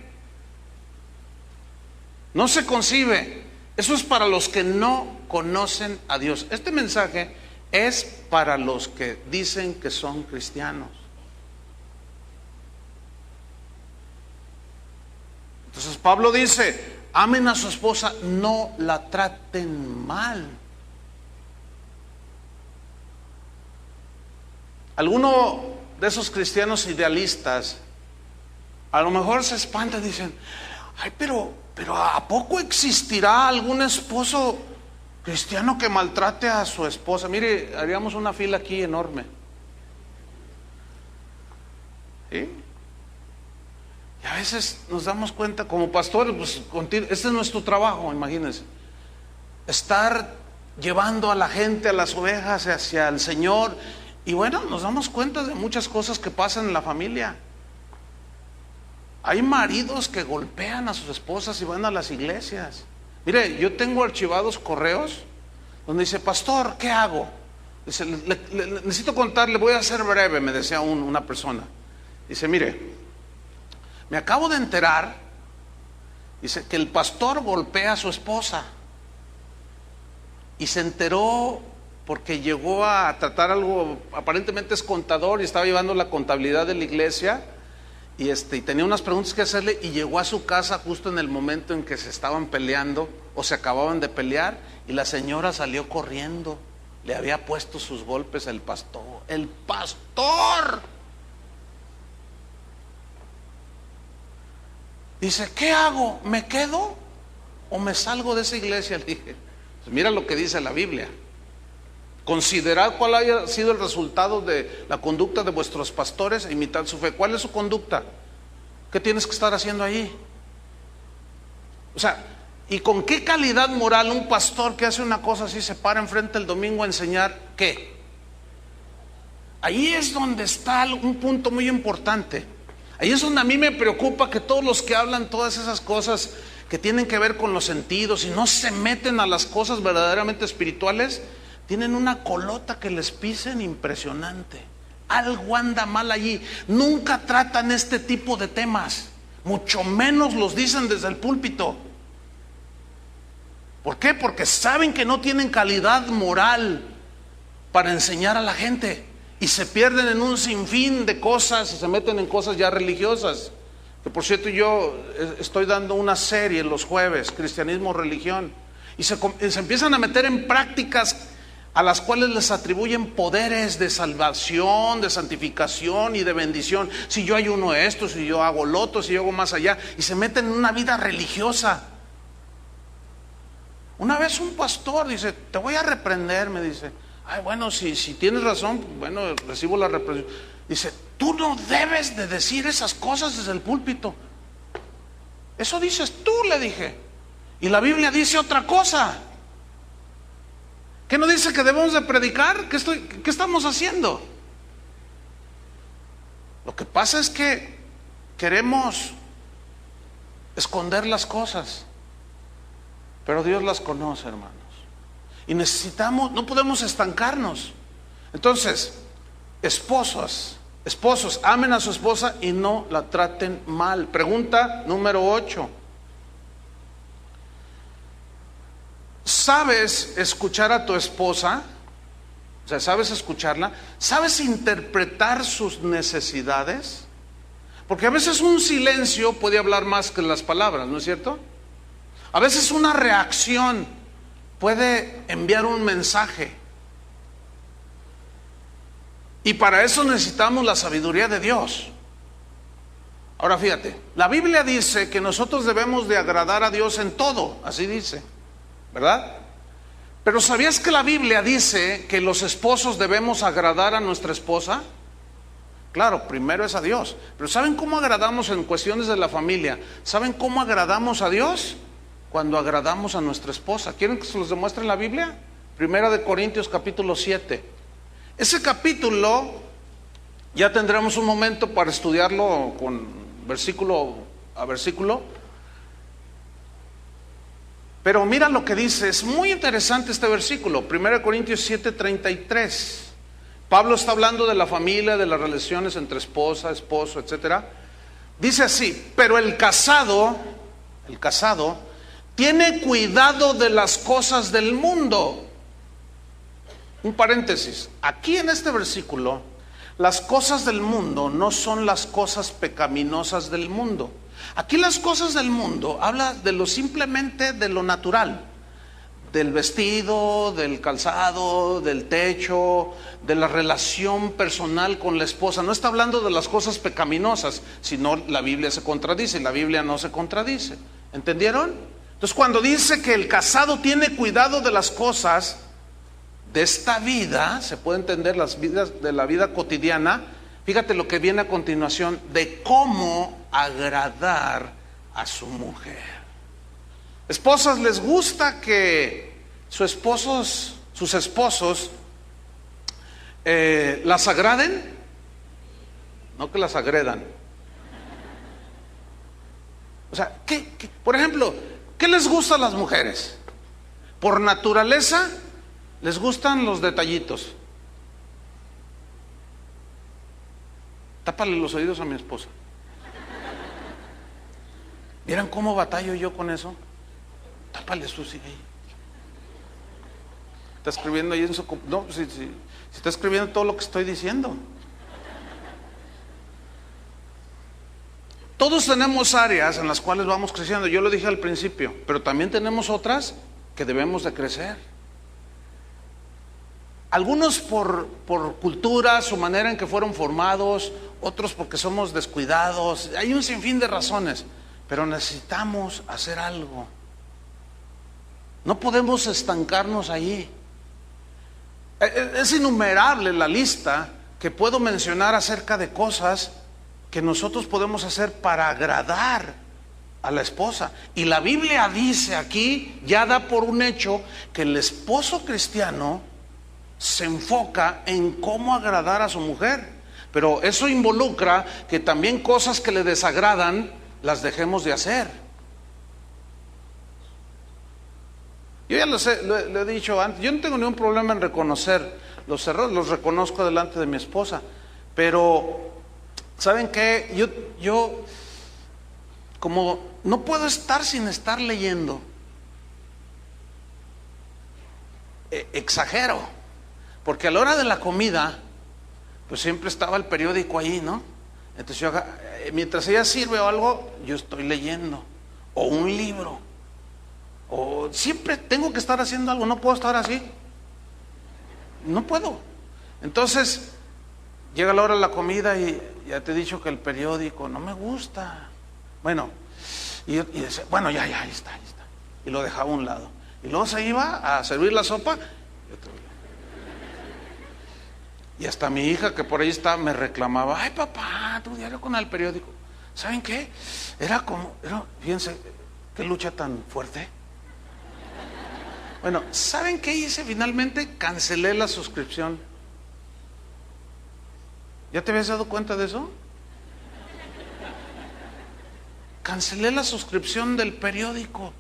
No se concibe. Eso es para los que no conocen a Dios. Este mensaje es para los que dicen que son cristianos. Entonces Pablo dice, amen a su esposa, no la traten mal. Alguno de esos cristianos idealistas a lo mejor se espanta y dicen, ay, pero ¿a poco existirá algún esposo cristiano que maltrate a su esposa? Mire, haríamos una fila aquí enorme. ¿Sí? Y a veces nos damos cuenta como pastores, pues este es nuestro trabajo, imagínense, estar llevando a la gente, a las ovejas hacia el Señor. Y bueno, nos damos cuenta de muchas cosas que pasan en la familia. Hay maridos que golpean a sus esposas y van a las iglesias. Mire, yo tengo archivados correos donde dice, pastor, ¿qué hago? Dice, necesito contarle, voy a ser breve, me decía una persona. Dice, mire, me acabo de enterar, dice, que el pastor golpea a su esposa. Y se enteró porque llegó a tratar algo, aparentemente es contador y estaba llevando la contabilidad de la iglesia. Y tenía unas preguntas que hacerle y llegó a su casa justo en el momento en que se estaban peleando o se acababan de pelear, y la señora salió corriendo. Le había puesto sus golpes el pastor. ¡El pastor! Dice, ¿qué hago? ¿Me quedo o me salgo de esa iglesia? Le dije, pues mira lo que dice la Biblia. Considerad cuál haya sido el resultado de la conducta de vuestros pastores e imitad su fe. ¿Cuál es su conducta? ¿Qué tienes que estar haciendo allí? O sea, ¿y con qué calidad moral un pastor que hace una cosa así se para enfrente el domingo a enseñar qué? Ahí es donde está un punto muy importante. Ahí es donde a mí me preocupa que todos los que hablan todas esas cosas que tienen que ver con los sentidos y no se meten a las cosas verdaderamente espirituales, tienen una colota que les pisen impresionante. Algo anda mal allí. Nunca tratan este tipo de temas, mucho menos los dicen desde el púlpito. ¿Por qué? Porque saben que no tienen calidad moral para enseñar a la gente, y se pierden en un sinfín de cosas y se meten en cosas ya religiosas. Que por cierto, yo estoy dando una serie los jueves, Cristianismo, Religión, y se empiezan a meter en prácticas a las cuales les atribuyen poderes de salvación, de santificación y de bendición. Si yo ayuno esto, si yo hago lo otro, si yo hago más allá, y se meten en una vida religiosa. Una vez un pastor dice, te voy a reprender, me dice. Ay, bueno, si tienes razón, bueno, recibo la reprensión. Dice, tú no debes de decir esas cosas desde el púlpito. Eso dices tú, le dije. Y la Biblia dice otra cosa. ¿Qué no dice que debemos de predicar? ¿Qué estamos haciendo? Lo que pasa es que queremos esconder las cosas, pero Dios las conoce, hermanos. Y no podemos estancarnos. Entonces, esposos, amen a su esposa y no la traten mal. Pregunta número 8. ¿Sabes escuchar a tu esposa? O sea, ¿sabes escucharla? ¿Sabes interpretar sus necesidades? Porque a veces un silencio puede hablar más que las palabras, ¿no es cierto? A veces una reacción puede enviar un mensaje. Y para eso necesitamos la sabiduría de Dios. Ahora fíjate, la Biblia dice que nosotros debemos de agradar a Dios en todo, así dice, ¿verdad? Pero ¿sabías que la Biblia dice que los esposos debemos agradar a nuestra esposa? Claro, primero es a Dios. Pero ¿saben cómo agradamos en cuestiones de la familia? ¿Saben cómo agradamos a Dios? Cuando agradamos a nuestra esposa. ¿Quieren que se los demuestre en la Biblia? Primera de Corintios capítulo 7. Ese capítulo ya tendremos un momento para estudiarlo con versículo a versículo. Pero mira lo que dice, es muy interesante este versículo, 1 Corintios 7:33. Pablo está hablando de la familia, de las relaciones entre esposa, esposo, etcétera. Dice así: pero el casado tiene cuidado de las cosas del mundo. Un paréntesis, aquí en este versículo, las cosas del mundo no son las cosas pecaminosas del mundo. Aquí las cosas del mundo habla de lo simplemente de lo natural, del vestido, del calzado, del techo, de la relación personal con la esposa. No está hablando de las cosas pecaminosas, sino la Biblia se contradice, la Biblia no se contradice. ¿Entendieron? Entonces, cuando dice que el casado tiene cuidado de las cosas de esta vida, se puede entender las vidas de la vida cotidiana. Fíjate lo que viene a continuación, de cómo agradar a su mujer. Esposas, ¿les gusta que sus esposos las agraden? No que las agredan. O sea, por ejemplo, ¿qué les gusta a las mujeres? Por naturaleza, les gustan los detallitos. Tápale los oídos a mi esposa. ¿Vieran cómo batallo yo con eso? Tápale, Susi. Está escribiendo ahí en su... No, si está escribiendo todo lo que estoy diciendo. Todos tenemos áreas en las cuales vamos creciendo. Yo lo dije al principio, pero también tenemos otras que debemos de crecer. Algunos por cultura, su manera en que fueron formados, otros porque somos descuidados. Hay un sinfín de razones, pero necesitamos hacer algo. No podemos estancarnos allí. Es innumerable la lista que puedo mencionar acerca de cosas que nosotros podemos hacer para agradar a la esposa. Y la Biblia dice aquí, ya da por un hecho, que el esposo cristiano se enfoca en cómo agradar a su mujer. Pero eso involucra que también cosas que le desagradan las dejemos de hacer. Yo ya lo he dicho antes, yo no tengo ningún problema en reconocer los errores, los reconozco delante de mi esposa. Pero, ¿saben qué? Yo como no puedo estar sin estar leyendo, exagero, porque a la hora de la comida, pues siempre estaba el periódico ahí, ¿no? Entonces yo, mientras ella sirve o algo, yo estoy leyendo, o un libro, o siempre tengo que estar haciendo algo, no puedo estar así, no puedo. Entonces llega la hora de la comida y ya te he dicho que el periódico no me gusta. Bueno, y decía, bueno, ya, ahí está. Y lo dejaba a un lado. Y luego se iba a servir la sopa. Y hasta mi hija, que por ahí está, me reclamaba: ay, papá, tu diario con el periódico. ¿Saben qué? Fíjense, qué lucha tan fuerte. Bueno, ¿saben qué hice? Finalmente cancelé la suscripción. ¿Ya te habías dado cuenta de eso? Cancelé la suscripción del periódico.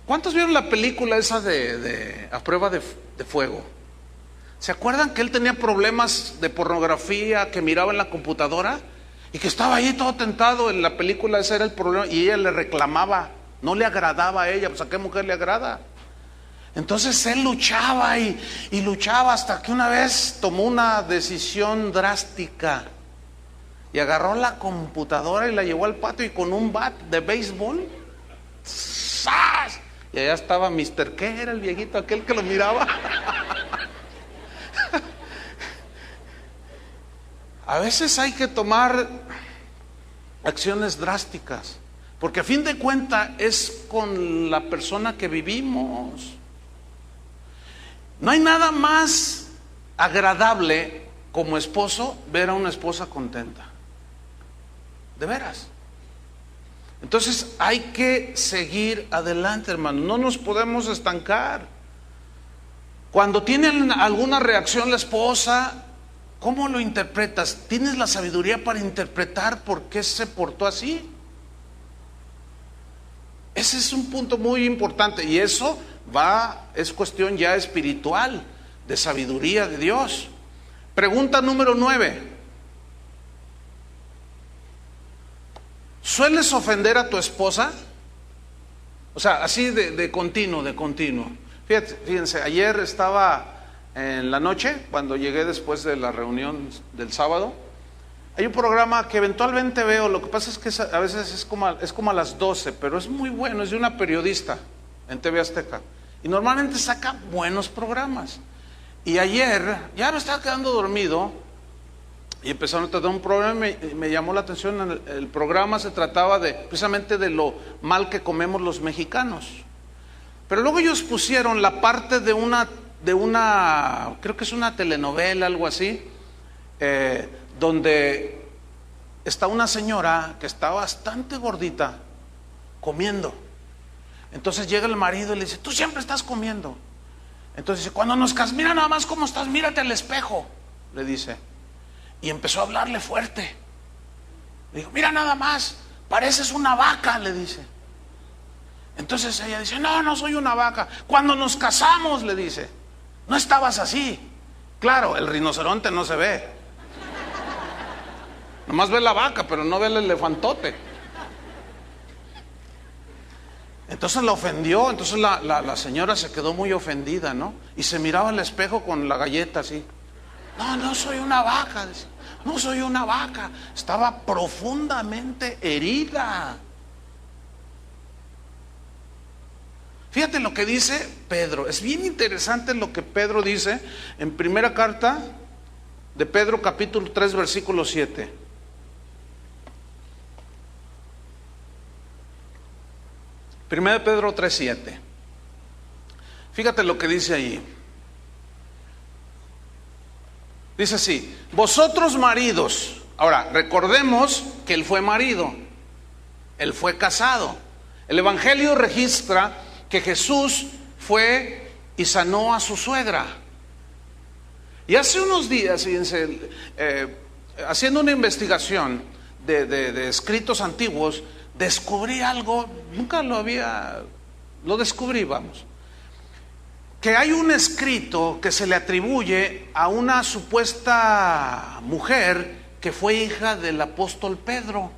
¿Cuántos vieron la película esa de A Prueba de Fuego? ¿Se acuerdan que él tenía problemas de pornografía que miraba en la computadora? Y que estaba ahí todo tentado. En la película ese era el problema. Y ella le reclamaba, no le agradaba a ella. Pues ¿a qué mujer le agrada? Entonces él luchaba y luchaba hasta que una vez tomó una decisión drástica. Y agarró la computadora y la llevó al patio, y con un bat de béisbol, ¡zas! Y allá estaba Mr. ¿Qué era el viejito aquel que lo miraba? A veces hay que tomar acciones drásticas, Porque a fin de cuentas es con la persona que vivimos. No hay nada más agradable como esposo ver a una esposa contenta. De veras. Entonces hay que seguir adelante, hermano. No nos podemos estancar. Cuando tiene alguna reacción la esposa, ¿cómo lo interpretas? ¿Tienes la sabiduría para interpretar por qué se portó así? Ese es un punto muy importante, y eso es cuestión ya espiritual, de sabiduría de Dios. Pregunta número 9. ¿Sueles ofender a tu esposa? O sea, así de continuo. Fíjense, ayer estaba en la noche, cuando llegué después de la reunión del sábado. Hay un programa que eventualmente veo, lo que pasa es que a veces es como a las 12, pero es muy bueno, es de una periodista en TV Azteca. Y normalmente saca buenos programas. Y ayer ya me estaba quedando dormido y empezaron a tratar un programa y me llamó la atención. El programa se trataba precisamente de lo mal que comemos los mexicanos. Pero luego ellos pusieron la parte de una, creo que es una telenovela, algo así, donde está una señora que está bastante gordita comiendo. Entonces llega el marido y le dice: tú siempre estás comiendo. Entonces dice: cuando nos casamos, mira nada más cómo estás, mírate al espejo, le dice. Y empezó a hablarle fuerte. Le dijo: mira nada más, pareces una vaca, le dice. Entonces ella dice: no soy una vaca. Cuando nos casamos, le dice, no estabas así. Claro, el rinoceronte no se ve. Nomás ve la vaca, pero no ve el elefantote. Entonces la ofendió. Entonces la señora se quedó muy ofendida, ¿no? Y se miraba al espejo con la galleta así. No soy una vaca. No soy una vaca. Estaba profundamente herida. Fíjate lo que dice Pedro. Es bien interesante lo que Pedro dice en primera carta de Pedro, capítulo 3, versículo 7. Primera de Pedro 3, 7. Fíjate lo que dice ahí. Dice así: vosotros maridos. Ahora, recordemos que él fue marido, él fue casado. El Evangelio registra que Jesús fue y sanó a su suegra. Y hace unos días, fíjense, haciendo una investigación de escritos antiguos, descubrí algo, nunca lo descubrí, vamos. Que hay un escrito que se le atribuye a una supuesta mujer que fue hija del apóstol Pedro.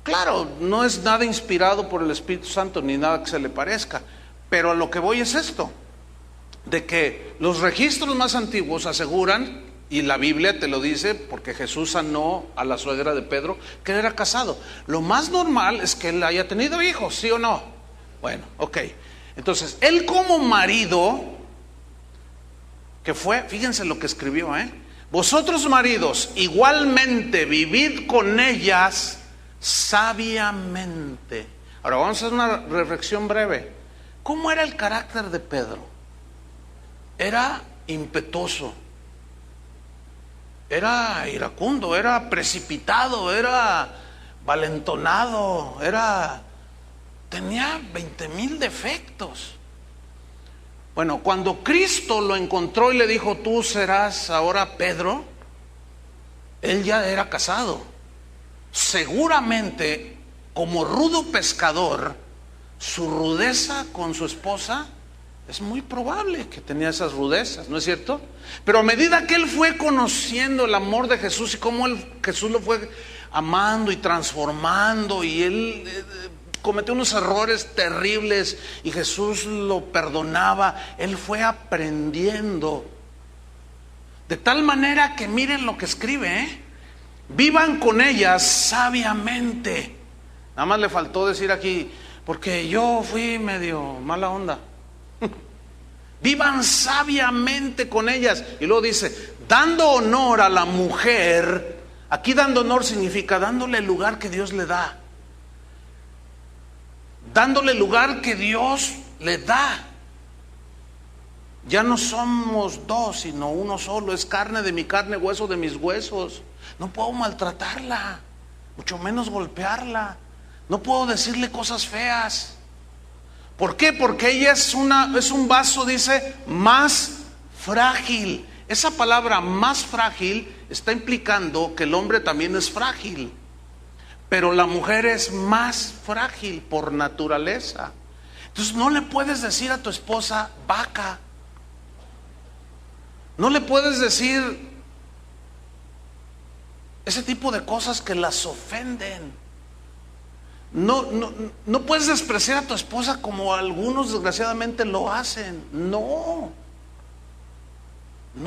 Claro, no es nada inspirado por el Espíritu Santo ni nada que se le parezca, pero a lo que voy es esto, de que los registros más antiguos aseguran, y la Biblia te lo dice, porque Jesús sanó a la suegra de Pedro, que él era casado. Lo más normal es que él haya tenido hijos, ¿sí o no? Bueno, ok. Entonces, él como marido, que fue, fíjense lo que escribió, vosotros maridos, igualmente vivid con ellas sabiamente. Ahora vamos a hacer una reflexión breve. ¿Cómo era el carácter de Pedro? Era impetuoso, era iracundo, era precipitado, era valentonado, tenía 20,000 defectos. Bueno, cuando Cristo lo encontró y le dijo: tú serás ahora Pedro, él ya era casado. Seguramente, como rudo pescador, su rudeza con su esposa, es muy probable que tenía esas rudezas, ¿no es cierto? Pero a medida que él fue conociendo el amor de Jesús y cómo Jesús lo fue amando y transformando, y él cometió unos errores terribles y Jesús lo perdonaba, él fue aprendiendo. De tal manera que miren lo que escribe, vivan con ellas sabiamente. Nada más le faltó decir aquí: porque yo fui medio mala onda. Vivan sabiamente con ellas. Y luego dice: dando honor a la mujer. Aquí dando honor significa dándole el lugar que Dios le da. dándole el lugar que Dios le da. Ya no somos dos, sino uno solo. Es carne de mi carne, hueso de mis huesos. No puedo maltratarla, mucho menos golpearla. No puedo decirle cosas feas. ¿Por qué? Porque ella es un vaso, dice, más frágil. Esa palabra más frágil está implicando que el hombre también es frágil, pero la mujer es más frágil por naturaleza. Entonces no le puedes decir a tu esposa vaca. No le puedes decir ese tipo de cosas que las ofenden. No puedes despreciar a tu esposa como algunos desgraciadamente lo hacen. No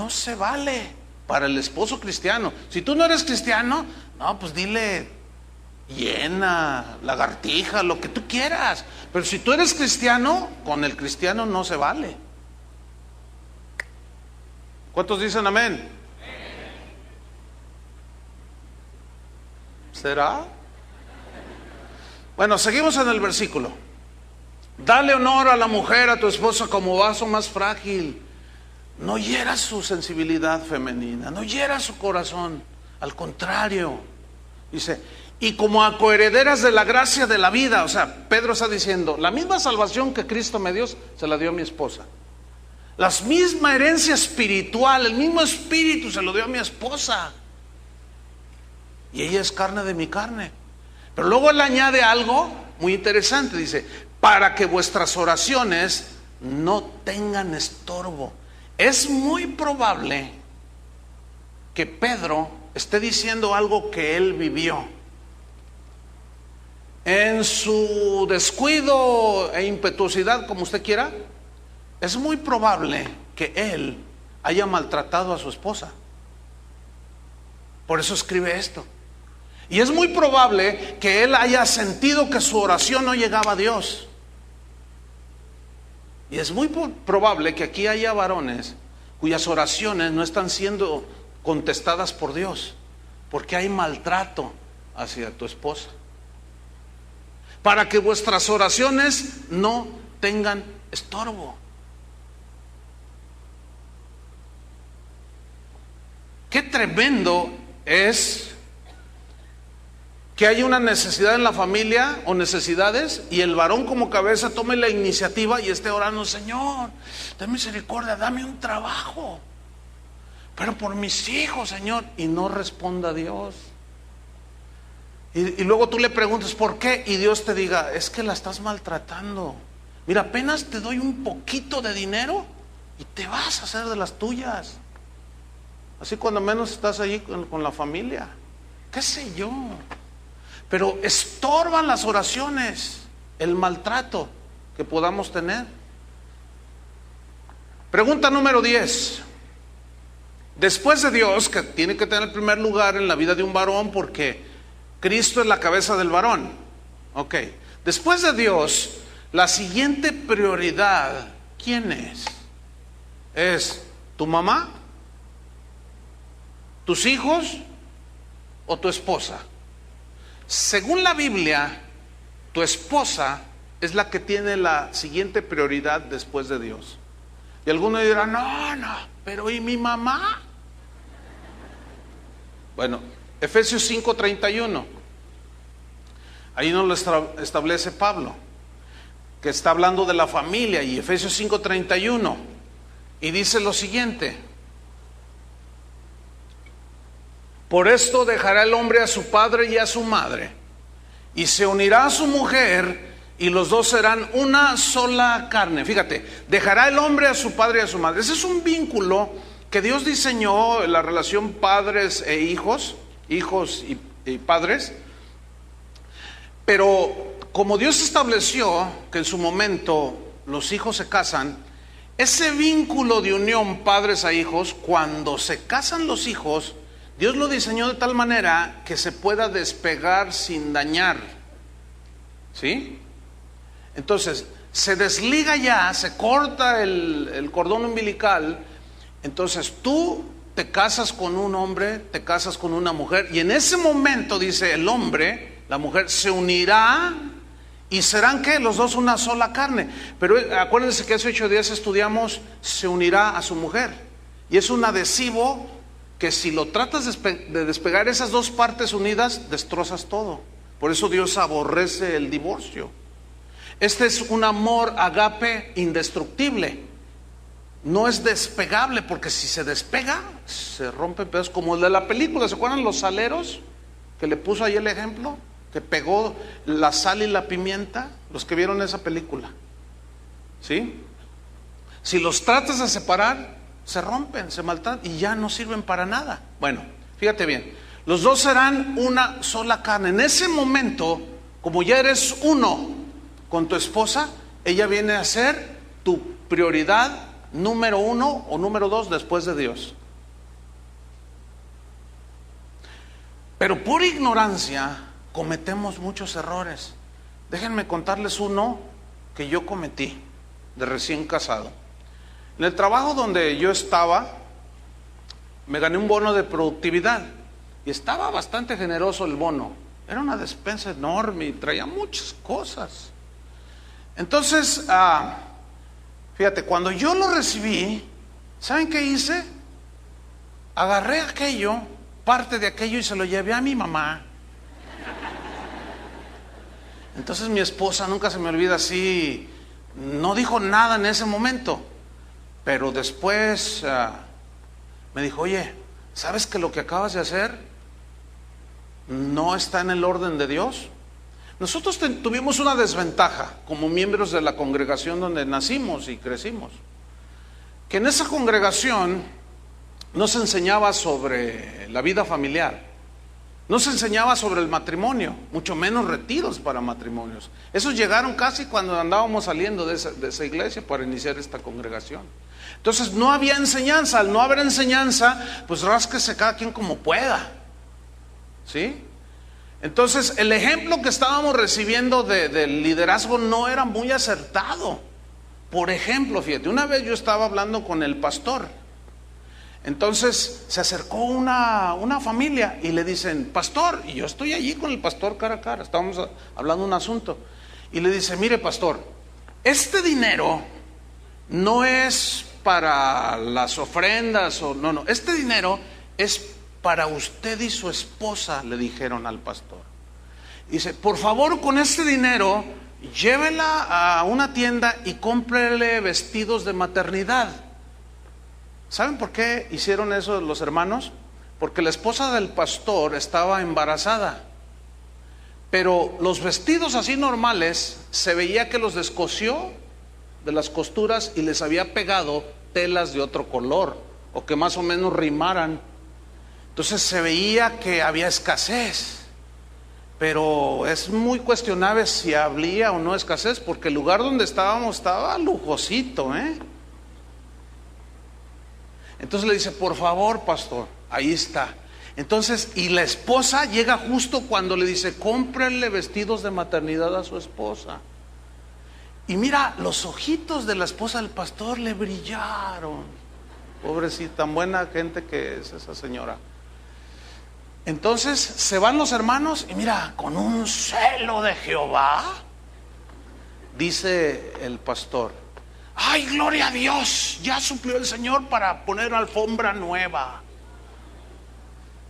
se vale para el esposo cristiano. Si tú no eres cristiano, no, pues dile hiena, lagartija, lo que tú quieras. Pero si tú eres cristiano, con el cristiano no se vale. ¿Cuántos dicen amén? ¿Será? Bueno, seguimos en el versículo. Dale honor a la mujer, a tu esposa, como vaso más frágil. No hieras su sensibilidad femenina, no hieras su corazón. Al contrario, dice, y como a coherederas de la gracia de la vida. O sea, Pedro está diciendo, la misma salvación que Cristo me dio, se la dio a mi esposa. La misma herencia espiritual, el mismo espíritu se lo dio a mi esposa. Y ella es carne de mi carne. Pero luego él añade algo muy interesante, dice, para que vuestras oraciones no tengan estorbo. Es muy probable que Pedro esté diciendo algo que él vivió. En su descuido e impetuosidad, como usted quiera, es muy probable que él haya maltratado a su esposa. Por eso escribe esto. Y es muy probable que él haya sentido que su oración no llegaba a Dios. Y es muy probable que aquí haya varones cuyas oraciones no están siendo contestadas por Dios, porque hay maltrato hacia tu esposa. Para que vuestras oraciones no tengan estorbo. Qué tremendo es que haya una necesidad en la familia o necesidades y el varón como cabeza tome la iniciativa y esté orando, Señor, ten misericordia, dame un trabajo, pero por mis hijos, Señor, y no responda a Dios. Y luego tú le preguntas ¿por qué? Y Dios te diga, es que la estás maltratando. Mira, apenas te doy un poquito de dinero y te vas a hacer de las tuyas. Así cuando menos estás allí con la familia, qué sé yo. Pero estorban las oraciones, el maltrato que podamos tener. Pregunta número 10. Después de Dios, que tiene que tener el primer lugar en la vida de un varón porque Cristo es la cabeza del varón. Ok. Después de Dios, la siguiente prioridad, ¿quién es? ¿Es tu mamá? ¿Tus hijos? ¿O tu esposa? Según la Biblia, tu esposa es la que tiene la siguiente prioridad después de Dios. Y algunos dirán, no, pero ¿y mi mamá? Bueno, Efesios 5:31. Ahí nos lo establece Pablo, que está hablando de la familia, y Efesios 5:31. Y dice lo siguiente: por esto dejará el hombre a su padre y a su madre, y se unirá a su mujer, y los dos serán una sola carne. Fíjate, dejará el hombre a su padre y a su madre. Ese es un vínculo que Dios diseñó, la relación padres e hijos, hijos y padres. Pero como Dios estableció que en su momento los hijos se casan, ese vínculo de unión padres a hijos, cuando se casan los hijos, Dios lo diseñó de tal manera que se pueda despegar sin dañar. ¿Sí? Entonces, se desliga ya, se corta el cordón umbilical. Entonces, tú te casas con un hombre, te casas con una mujer, y en ese momento, dice el hombre, la mujer se unirá Y serán que los dos una sola carne. Pero acuérdense que hace 8 días estudiamos, se unirá a su mujer. Y es un adhesivo que si lo tratas de despegar esas dos partes unidas, destrozas todo. Por eso Dios aborrece el divorcio. Este es un amor agape indestructible. No es despegable, porque si se despega, se rompe en pedazos, como el de la película. ¿Se acuerdan los saleros? Que le puso ahí el ejemplo, que pegó la sal y la pimienta. Los que vieron esa película, ¿sí? Si los tratas de separar, se rompen, se maltratan y ya no sirven para nada. Bueno, fíjate bien, los dos serán una sola carne. En ese momento, como ya eres uno con tu esposa, ella viene a ser tu prioridad número 1 o número 2 después de Dios. Pero por ignorancia cometemos muchos errores. Déjenme contarles uno que yo cometí de recién casado. En el trabajo donde yo estaba, me gané un bono de productividad y estaba bastante generoso el bono. Era una despensa enorme y traía muchas cosas. Entonces, fíjate, cuando yo lo recibí, ¿saben qué hice? Agarré aquello, parte de aquello, y se lo llevé a mi mamá. Entonces mi esposa, nunca se me olvida así, no dijo nada en ese momento, pero después me dijo: oye, ¿sabes que lo que acabas de hacer no está en el orden de Dios? Nosotros tuvimos una desventaja como miembros de la congregación donde nacimos y crecimos, que en esa congregación no se enseñaba sobre la vida familiar, no se enseñaba sobre el matrimonio, mucho menos retiros para matrimonios. Esos llegaron casi cuando andábamos saliendo de esa iglesia para iniciar esta congregación. Entonces no había enseñanza. Al no haber enseñanza, pues rásquese cada quien como pueda, ¿sí? Entonces el ejemplo que estábamos recibiendo del liderazgo no era muy acertado. Por ejemplo, fíjate, una vez yo estaba hablando con el pastor. Entonces se acercó una familia y le dicen: pastor, y yo estoy allí con el pastor cara a cara, estábamos hablando de un asunto, y le dice: mire, pastor, este dinero no es para las ofrendas, no, este dinero es para usted y su esposa, le dijeron al pastor. Dice: por favor, con este dinero llévela a una tienda y cómprele vestidos de maternidad. ¿Saben por qué hicieron eso los hermanos? Porque la esposa del pastor estaba embarazada, pero los vestidos así normales se veía que los descosió de las costuras y les había pegado telas de otro color o que más o menos rimaran. Entonces se veía que había escasez, pero es muy cuestionable si había o no escasez, porque el lugar donde estábamos estaba lujosito, Entonces le dice: por favor, pastor, ahí está. Entonces, y la esposa llega justo cuando le dice: cómprenle vestidos de maternidad a su esposa. Y mira, los ojitos de la esposa del pastor le brillaron. Pobrecita, tan buena gente que es esa señora. Entonces se van los hermanos y mira, con un celo de Jehová, dice el pastor: ¡ay, gloria a Dios! Ya suplió el Señor para poner alfombra nueva.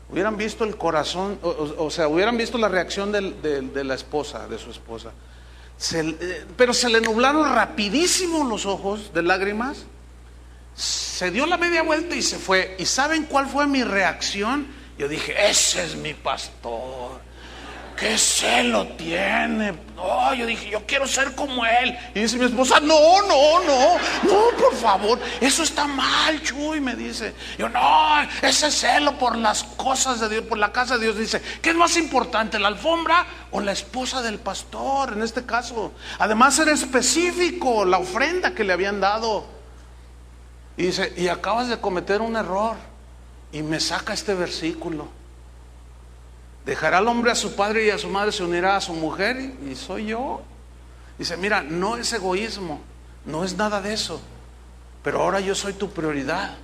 Hubieran visto el corazón, o sea, hubieran visto la reacción de la esposa, de su esposa. Pero se le nublaron rapidísimo los ojos de lágrimas. Se dio la media vuelta y se fue. ¿Y saben cuál fue mi reacción? Yo dije: ese es mi pastor. ¿Qué celo tiene? No, yo dije: yo quiero ser como él. Y dice mi esposa: no, por favor, eso está mal, Chuy, me dice. Yo: no, ese celo por las cosas de Dios, por la casa de Dios. Dice: ¿qué es más importante, la alfombra o la esposa del pastor? En este caso, además era específico la ofrenda que le habían dado. Y dice: y acabas de cometer un error. Y me saca este versículo: dejará al hombre a su padre y a su madre, se unirá a su mujer, y soy yo. Dice: mira, no es egoísmo, no es nada de eso, pero ahora yo soy tu prioridad.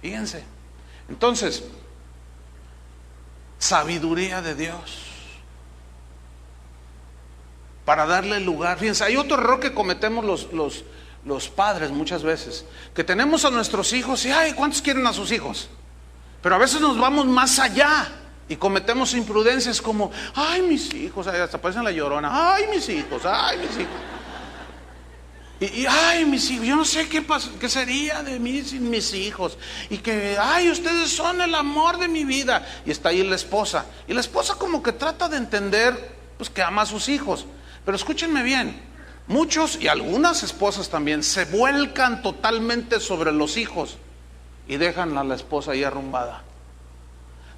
Fíjense. Entonces, sabiduría de Dios. para darle lugar. Fíjense, hay otro error que cometemos los padres muchas veces, que tenemos a nuestros hijos y ay, ¿cuántos quieren a sus hijos? Pero a veces nos vamos más allá y cometemos imprudencias como, ay, mis hijos, hasta parecen la Llorona, ay, mis hijos, ay, mis hijos. Y ay, mis hijos, yo no sé qué sería de mí sin mis hijos. Y que, ay, ustedes son el amor de mi vida. Y está ahí la esposa. Y la esposa como que trata de entender, pues que ama a sus hijos. Pero escúchenme bien, muchos y algunas esposas también se vuelcan totalmente sobre los hijos y dejan a la esposa ahí arrumbada.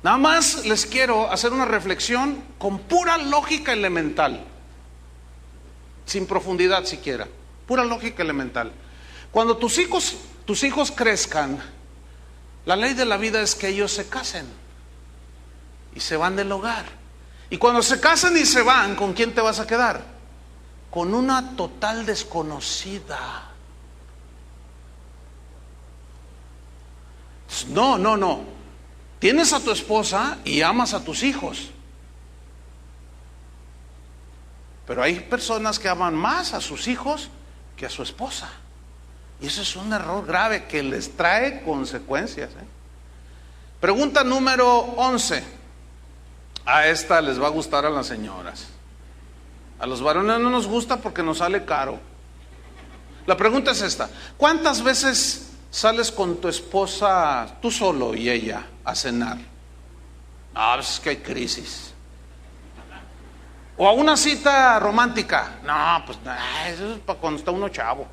Nada más les quiero hacer una reflexión con pura lógica elemental, sin profundidad siquiera. Pura lógica elemental. Cuando tus hijos crezcan, la ley de la vida es que ellos se casen y se van del hogar. Y cuando se casan y se van, ¿con quién te vas a quedar? Con una total desconocida. No. Tienes a tu esposa y amas a tus hijos. Pero hay personas que aman más a sus hijos que a su esposa. Y eso es un error grave que les trae consecuencias. Pregunta número 11. A esta les va a gustar a las señoras. A los varones no nos gusta porque nos sale caro. La pregunta es esta: ¿cuántas veces sales con tu esposa, tú solo y ella, a cenar? Pues es que hay crisis. O a una cita romántica. No, pues eso es para cuando está uno chavo.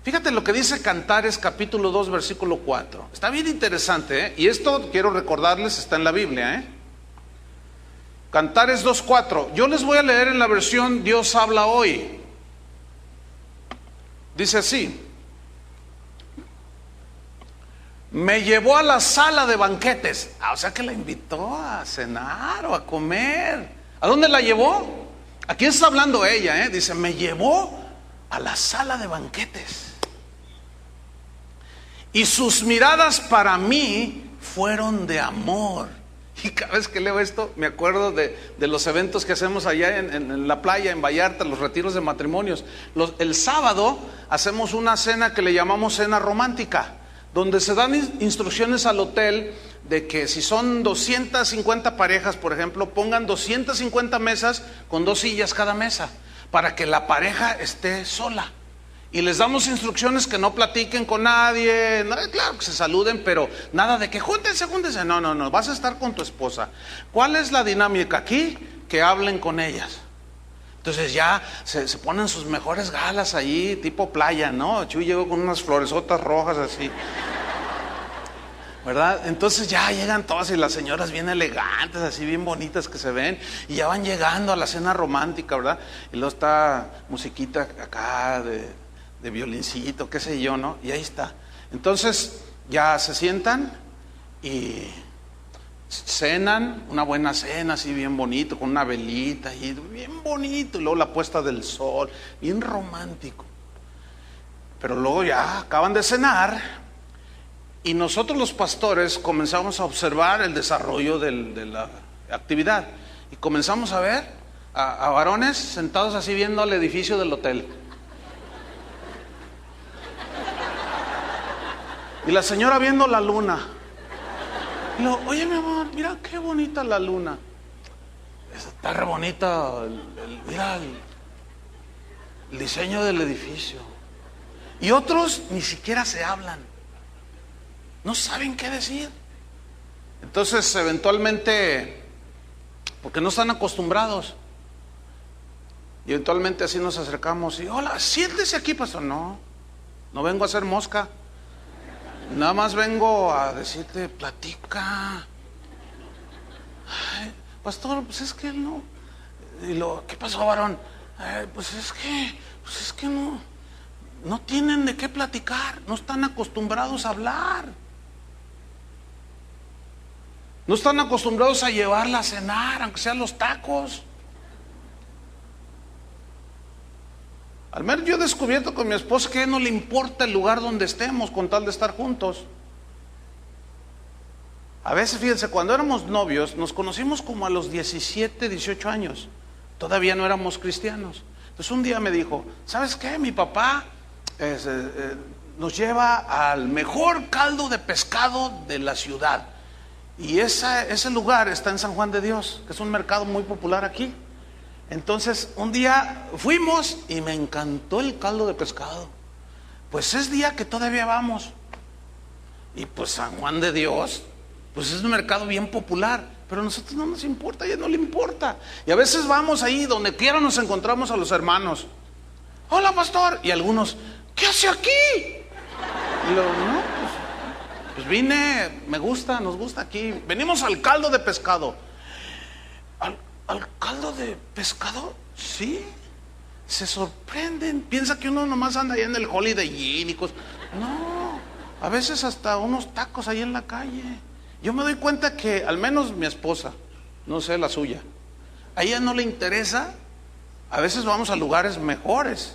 Fíjate lo que dice Cantares capítulo 2 versículo 4. Está bien interesante, y esto quiero recordarles, está en la Biblia. Cantares 2:4. Yo les voy a leer en la versión Dios habla hoy. Dice así: me llevó a la sala de banquetes. O sea que la invitó a cenar o a comer. ¿A dónde la llevó? Aquí está hablando ella, dice, me llevó a la sala de banquetes. Y sus miradas para mí fueron de amor. Y cada vez que leo esto me acuerdo de los eventos que hacemos allá en la playa, en Vallarta, los retiros de matrimonios. El sábado hacemos una cena que le llamamos cena romántica, donde se dan instrucciones al hotel de que si son 250 parejas, por ejemplo, pongan 250 mesas con 2 sillas cada mesa, para que la pareja esté sola. Y les damos instrucciones que no platiquen con nadie, claro que se saluden, pero nada de que júntense. No, vas a estar con tu esposa. ¿Cuál es la dinámica aquí? Que hablen con ellas. Entonces ya se ponen sus mejores galas ahí, tipo playa, ¿no? Chuy llegó con unas floresotas rojas así, ¿verdad? Entonces ya llegan todas y las señoras bien elegantes, así bien bonitas que se ven, y ya van llegando a la cena romántica, ¿verdad? Y luego está musiquita acá de violincito, qué sé yo, ¿no? Y ahí está. Entonces ya se sientan y cenan, una buena cena así bien bonito, con una velita y bien bonito, y luego la puesta del sol, bien romántico. Pero luego ya acaban de cenar y nosotros los pastores comenzamos a observar el desarrollo de la actividad, y comenzamos a ver a varones sentados así viendo al edificio del hotel, y la señora viendo la luna. Y luego, oye mi amor, mira qué bonita la luna. Está re bonita, mira el diseño del edificio. Y otros ni siquiera se hablan, no saben qué decir. Entonces eventualmente, porque no están acostumbrados, y eventualmente así nos acercamos y, hola, siéntese aquí, pastor. No vengo a hacer mosca, nada más vengo a decirte, platica. Ay, pastor, pues es que no. Y ¿qué pasó, varón? Pues es que no tienen de qué platicar, no están acostumbrados a hablar, no están acostumbrados a llevarla a cenar, aunque sean los tacos. Al menos yo he descubierto con mi esposa que no le importa el lugar donde estemos con tal de estar juntos. A veces, fíjense, cuando éramos novios nos conocimos como a los 17, 18 años. Todavía no éramos cristianos. Entonces un día me dijo, ¿sabes qué? Mi papá nos lleva al mejor caldo de pescado de la ciudad. Y ese lugar está en San Juan de Dios, que es un mercado muy popular aquí. Entonces un día fuimos y me encantó el caldo de pescado. Pues es día que todavía vamos. Y pues San Juan de Dios, pues es un mercado bien popular. Pero a nosotros no nos importa, a ella no le importa. Y a veces vamos ahí, donde quiera nos encontramos a los hermanos. Hola, pastor. Y algunos, ¿qué hace aquí? Y luego, no, pues vine, me gusta, nos gusta aquí. Venimos al caldo de pescado. ¿Al caldo de pescado? Sí. Se sorprenden. Piensa que uno nomás anda ahí en el Holiday Inn y cosas. No, a veces hasta unos tacos ahí en la calle. Yo me doy cuenta que al menos mi esposa, no sé la suya, a ella no le interesa. A veces vamos a lugares mejores.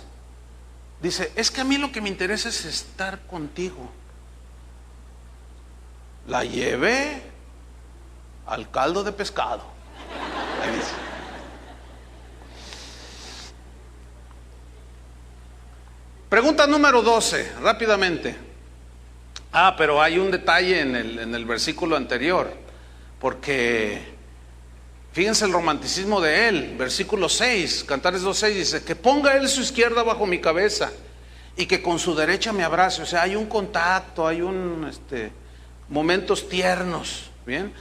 Dice, es que a mí lo que me interesa es estar contigo. La llevé al caldo de pescado. Ahí dice. Pregunta número 12, rápidamente. Pero hay un detalle en el versículo anterior, porque fíjense el romanticismo de él. Versículo 6, Cantares 2:6 dice, que ponga él su izquierda bajo mi cabeza y que con su derecha me abrace. O sea, hay un contacto, hay momentos tiernos. Bien.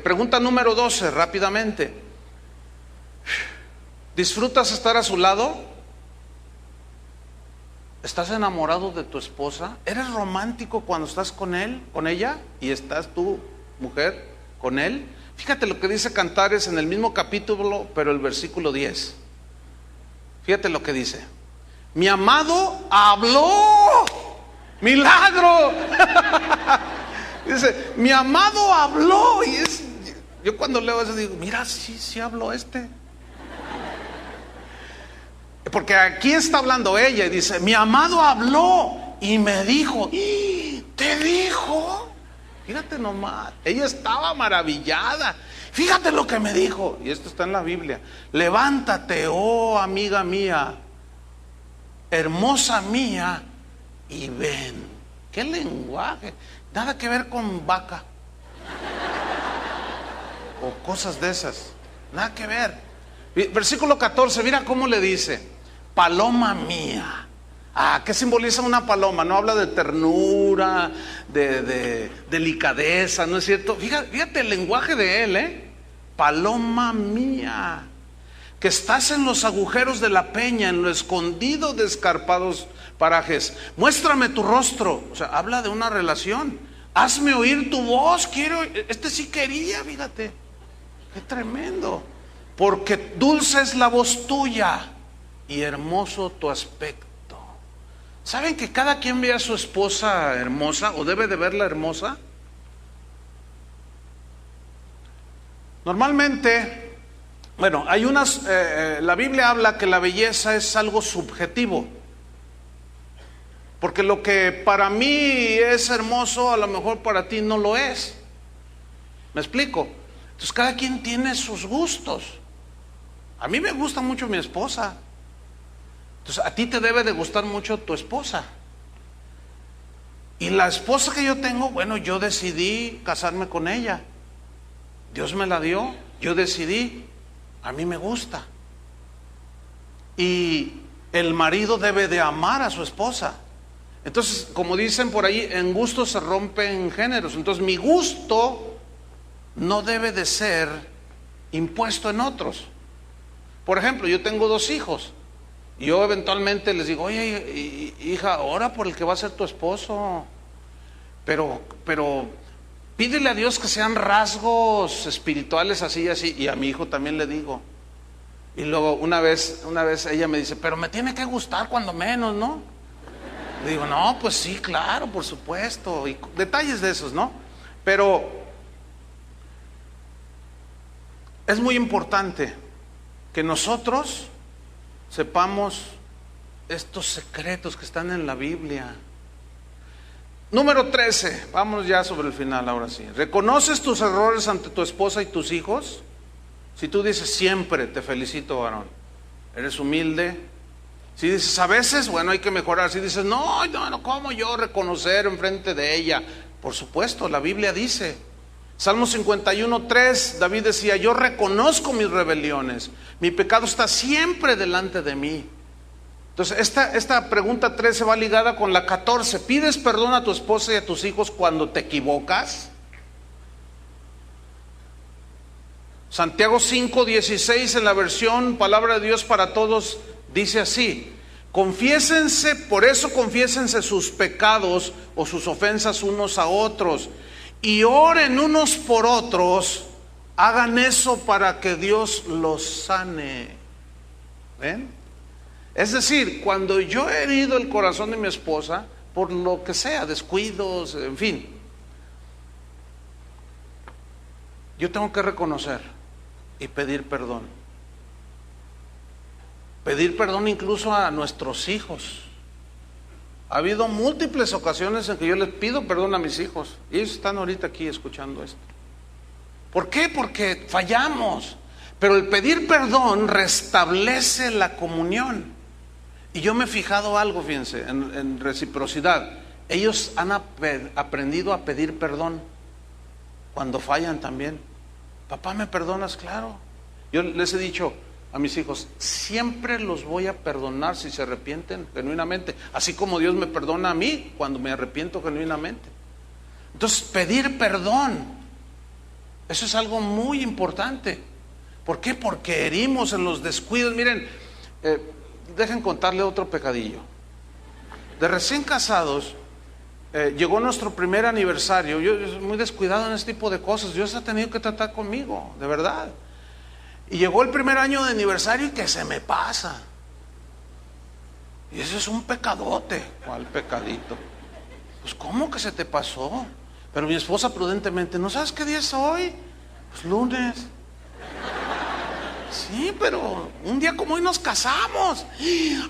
Pregunta número 12, rápidamente. ¿Disfrutas estar a su lado? ¿Estás enamorado de tu esposa? ¿Eres romántico cuando estás con él, con ella? ¿Y estás tú, mujer, con él? Fíjate lo que dice Cantares en el mismo capítulo, pero el versículo 10. Fíjate lo que dice. Mi amado habló. ¡Milagro! Dice, mi amado habló. Y yo cuando leo eso digo, mira, sí habló este. Porque aquí está hablando ella y dice, mi amado habló y me dijo. ¿Y te dijo? Fíjate nomás, ella estaba maravillada. Fíjate lo que me dijo, y esto está en la Biblia. Levántate, oh amiga mía, hermosa mía, y ven. ¿Qué lenguaje? Nada que ver con vaca o cosas de esas, nada que ver. Versículo 14, mira cómo le dice. Paloma mía. ¿Qué simboliza una paloma? No habla de ternura, de delicadeza, ¿no es cierto? Fíjate el lenguaje de él, Paloma mía, que estás en los agujeros de la peña, en lo escondido de escarpados parajes. Muéstrame tu rostro. O sea, habla de una relación. Hazme oír tu voz. Sí quería, fíjate. Qué tremendo. Porque dulce es la voz tuya y hermoso tu aspecto. ¿Saben que cada quien ve a su esposa hermosa o debe de verla hermosa? Normalmente, bueno, hay la Biblia habla que la belleza es algo subjetivo. Porque lo que para mí es hermoso, a lo mejor para ti no lo es. ¿Me explico? Entonces cada quien tiene sus gustos. A mí me gusta mucho mi esposa. Entonces a ti te debe de gustar mucho tu esposa. Y la esposa que yo tengo, bueno, yo decidí casarme con ella. Dios me la dio, yo decidí, a mí me gusta. Y el marido debe de amar a su esposa. Entonces, como dicen por ahí, en gusto se rompen géneros. Entonces mi gusto no debe de ser impuesto en otros. Por ejemplo, yo tengo 2 hijos. Y yo eventualmente les digo, oye, hija, ora por el que va a ser tu esposo. Pero pídele a Dios que sean rasgos espirituales así y así. Y a mi hijo también le digo. Y luego una vez ella me dice, pero me tiene que gustar cuando menos, ¿no? Le digo, no, pues sí, claro, por supuesto. Y detalles de esos, ¿no? Pero es muy importante que nosotros sepamos estos secretos que están en la Biblia. Número 13, vamos ya sobre el final ahora sí. ¿Reconoces tus errores ante tu esposa y tus hijos? Si tú dices siempre, te felicito, varón. Eres humilde. Si dices a veces, bueno, hay que mejorar. Si dices, no, ¿cómo yo reconocer enfrente de ella? Por supuesto, la Biblia dice. Salmo 51:3, David decía, yo reconozco mis rebeliones. Mi pecado está siempre delante de mí. Entonces, esta pregunta 13 va ligada con la 14. ¿Pides perdón a tu esposa y a tus hijos cuando te equivocas? Santiago 5:16 en la versión Palabra de Dios para Todos dice así: confiésense, por eso confiésense sus pecados o sus ofensas unos a otros y oren unos por otros, hagan eso para que Dios los sane. ¿Ven? Es decir, cuando yo he herido el corazón de mi esposa, por lo que sea, descuidos, en fin, yo tengo que reconocer y pedir perdón. Pedir perdón incluso a nuestros hijos. Ha habido múltiples ocasiones en que yo les pido perdón a mis hijos. Y ellos están ahorita aquí escuchando esto. ¿Por qué? Porque fallamos. Pero el pedir perdón restablece la comunión. Y yo me he fijado algo, fíjense, en reciprocidad. Ellos han aprendido a pedir perdón cuando fallan también. Papá, ¿me perdonas? Claro. Yo les he dicho a mis hijos, siempre los voy a perdonar si se arrepienten genuinamente, así como Dios me perdona a mí cuando me arrepiento genuinamente. Entonces, pedir perdón, eso es algo muy importante. ¿Por qué? Porque herimos en los descuidos. Miren, dejen contarle otro pecadillo. De recién casados, llegó nuestro primer aniversario. Yo soy muy descuidado en este tipo de cosas. Dios ha tenido que tratar conmigo, de verdad. Y llegó el primer año de aniversario y que se me pasa. Y eso es un pecadote. ¿Cuál pecadito? Pues ¿cómo que se te pasó? Pero mi esposa prudentemente, ¿no sabes qué día es hoy? Pues lunes. Sí, pero un día como hoy nos casamos.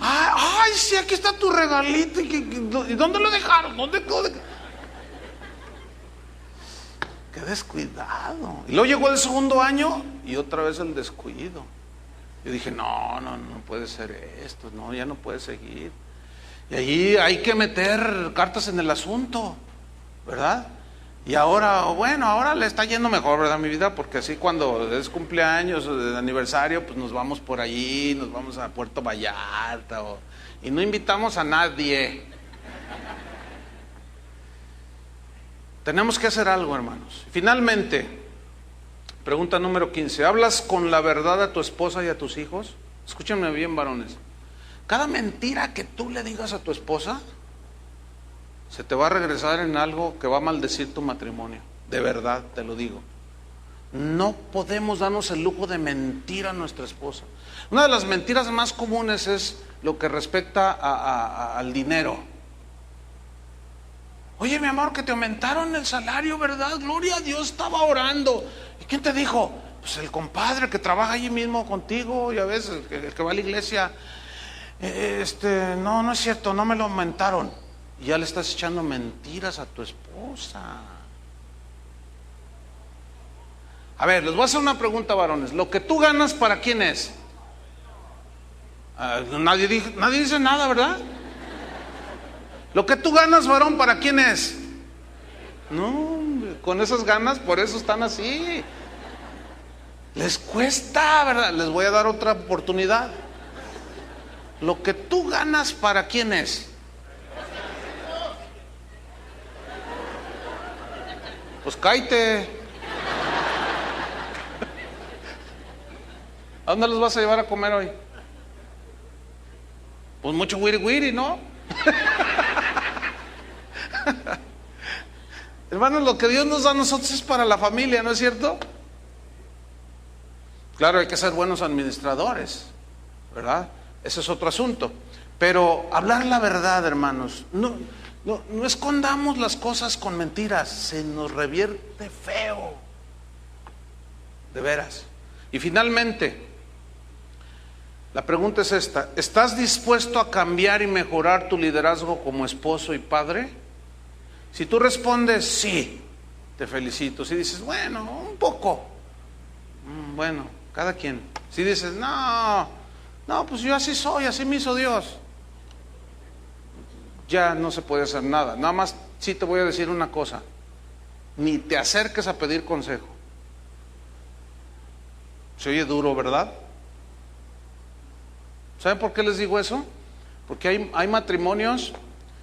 Ay, sí, aquí está tu regalito. ¿Y dónde lo dejaron? ¿Dónde? Qué descuidado. Y luego llegó el segundo año y otra vez el descuido. Yo dije, no puede ser esto, no, ya no puede seguir. Y allí hay que meter cartas en el asunto, ¿verdad? Y ahora, bueno, ahora le está yendo mejor, ¿verdad, mi vida? Porque así cuando es cumpleaños o de aniversario, pues nos vamos por allí, nos vamos a Puerto Vallarta y no invitamos a nadie. Tenemos que hacer algo, hermanos. Finalmente, pregunta número 15. ¿Hablas con la verdad a tu esposa y a tus hijos? Escúchenme bien, varones. Cada mentira que tú le digas a tu esposa se te va a regresar en algo que va a maldecir tu matrimonio. De verdad, te lo digo. No podemos darnos el lujo de mentir a nuestra esposa. Una de las mentiras más comunes es lo que respecta al dinero. Oye, mi amor, que te aumentaron el salario, ¿verdad? Gloria a Dios, estaba orando. ¿Y quién te dijo? Pues el compadre que trabaja allí mismo contigo, ya ves, el que va a la iglesia. No es cierto, no me lo aumentaron. Y ya le estás echando mentiras a tu esposa. A ver, les voy a hacer una pregunta, varones. ¿Lo que tú ganas para quién es? Nadie dice nada, ¿verdad? Lo que tú ganas, varón, ¿para quién es? No, con esas ganas, por eso están así. Les cuesta, ¿verdad? Les voy a dar otra oportunidad. Lo que tú ganas, ¿para quién es? Pues cállate. ¿A dónde los vas a llevar a comer hoy? Pues mucho wiri wiri, ¿no? Hermanos, lo que Dios nos da a nosotros es para la familia, ¿no es cierto? Claro, hay que ser buenos administradores, ¿verdad? Ese es otro asunto. Pero hablar la verdad, hermanos, no escondamos las cosas con mentiras, se nos revierte feo, de veras. Y finalmente, la pregunta es esta: ¿estás dispuesto a cambiar y mejorar tu liderazgo como esposo y padre? Si tú respondes sí, te felicito. Si dices, bueno, un poco, bueno, Cada quien. Si dices, no, pues yo así soy, así me hizo Dios, ya no se puede hacer nada. Nada más sí te voy a decir una cosa: ni te acerques a pedir consejo. Se oye duro, ¿verdad? ¿Saben por qué les digo eso? Porque hay matrimonios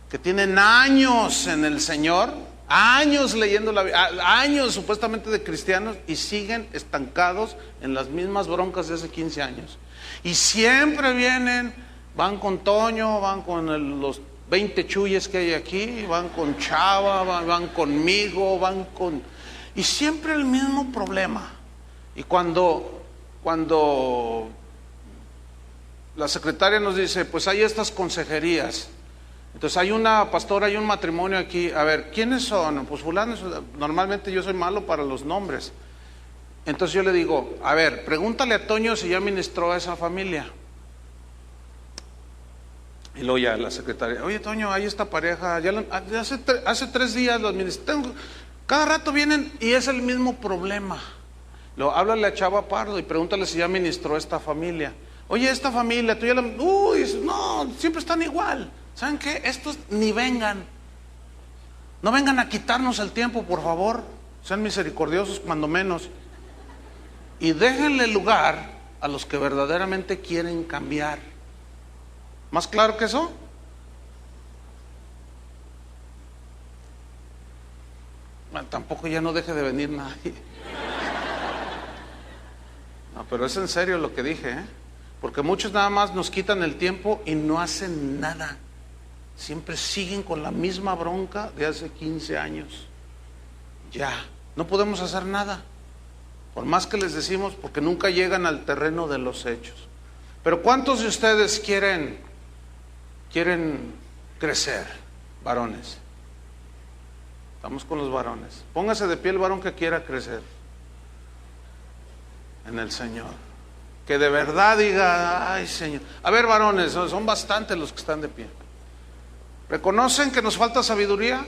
que tienen años en el Señor, años leyendo la Biblia, años supuestamente de cristianos, y siguen estancados en las mismas broncas de hace 15 años. Y siempre vienen, van con Toño, van con los 20 chuyes que hay aquí, van con Chava, van conmigo, y siempre el mismo problema. Y cuando la secretaria nos dice, pues hay estas consejerías, entonces hay una pastora, hay un matrimonio aquí, a ver, ¿quiénes son? Pues fulano. Normalmente yo soy malo para los nombres, entonces yo le digo, a ver, pregúntale a Toño si ya ministró a esa familia. Y luego ya la secretaria, oye Toño, hay esta pareja, hace 3 días los ministré, cada rato vienen y es el mismo problema. Luego háblale a Chava Pardo y pregúntale si ya ministró a esta familia. Oye, esta familia, tú ya la... Uy, no, siempre están igual. ¿Saben qué? Estos ni vengan. No vengan a quitarnos el tiempo, por favor. Sean misericordiosos cuando menos. Y déjenle lugar a los que verdaderamente quieren cambiar. ¿Más claro que eso? Bueno, tampoco ya no deje de venir nadie. No, pero es en serio lo que dije, ¿eh? Porque muchos nada más nos quitan el tiempo y no hacen nada. Siempre siguen con la misma bronca de hace 15 años. Ya, no podemos hacer nada. Por más que les decimos, porque nunca llegan al terreno de los hechos. Pero ¿cuántos de ustedes quieren crecer, varones? Estamos con los varones. Póngase de pie el varón que quiera crecer en el Señor. Que de verdad diga, ay Señor. A ver, varones, son bastantes los que están de pie. ¿Reconocen que nos falta sabiduría?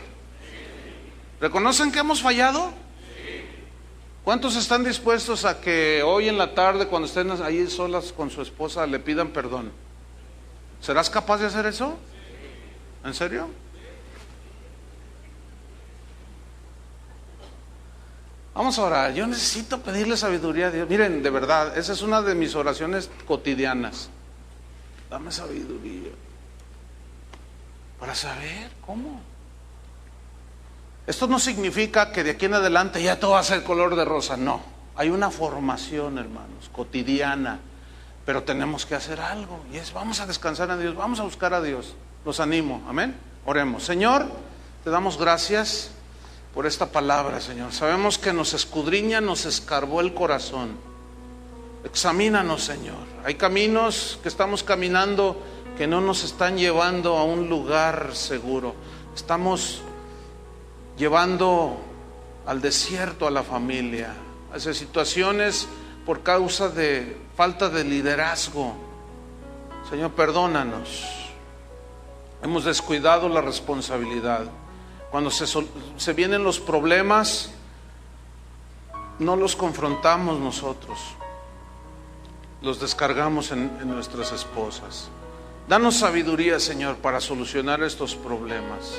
¿Reconocen que hemos fallado? ¿Cuántos están dispuestos a que hoy en la tarde, cuando estén ahí solas con su esposa, le pidan perdón? ¿Serás capaz de hacer eso? ¿En serio? Vamos a orar. Yo necesito pedirle sabiduría a Dios. Miren, de verdad, esa es una de mis oraciones cotidianas. Dame sabiduría para saber cómo. Esto no significa que de aquí en adelante ya todo va a ser color de rosa. No, hay una formación, hermanos, cotidiana. Pero tenemos que hacer algo, y vamos a descansar en Dios, vamos a buscar a Dios. Los animo, amén. Oremos. Señor, te damos gracias por esta palabra, Señor. Sabemos que nos escudriña, nos escarbó el corazón. Examínanos, Señor. Hay caminos que estamos caminando que no nos están llevando a un lugar seguro. Estamos llevando al desierto a la familia, a esas situaciones por causa de falta de liderazgo. Señor, perdónanos. Hemos descuidado la responsabilidad. Cuando se vienen los problemas, no los confrontamos nosotros, los descargamos en nuestras esposas. Danos sabiduría, Señor, para solucionar estos problemas.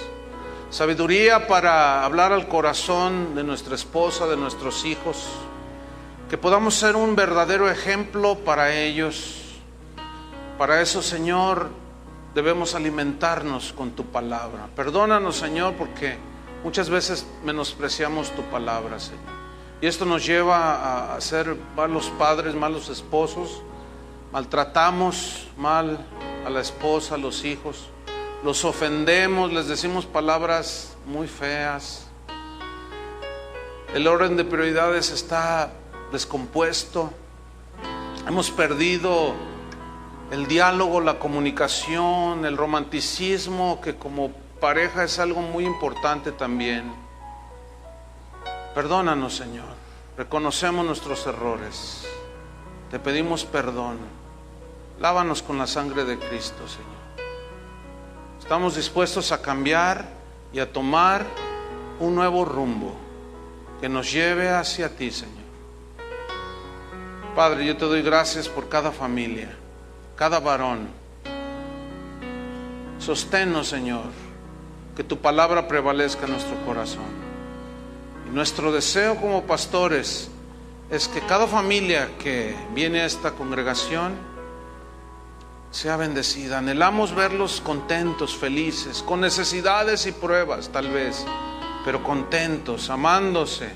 Sabiduría para hablar al corazón de nuestra esposa, de nuestros hijos. Que podamos ser un verdadero ejemplo para ellos. Para eso, Señor, debemos alimentarnos con tu palabra. Perdónanos, Señor, porque muchas veces menospreciamos tu palabra, Señor. Y esto nos lleva a ser malos padres, malos esposos. Maltratamos mal a la esposa, a los hijos. Los ofendemos, les decimos palabras muy feas. El orden de prioridades está descompuesto. Hemos perdido el diálogo, la comunicación, el romanticismo, que como pareja es algo muy importante también. Perdónanos, Señor. Reconocemos nuestros errores. Te pedimos perdón. Lávanos con la sangre de Cristo, Señor. Estamos dispuestos a cambiar y a tomar un nuevo rumbo que nos lleve hacia ti, Señor. Padre, yo te doy gracias por cada familia, cada varón. Sosténnos, Señor, que tu palabra prevalezca en nuestro corazón. Y nuestro deseo como pastores es que cada familia que viene a esta congregación sea bendecida. Anhelamos verlos contentos, felices, con necesidades y pruebas tal vez, pero contentos, amándose,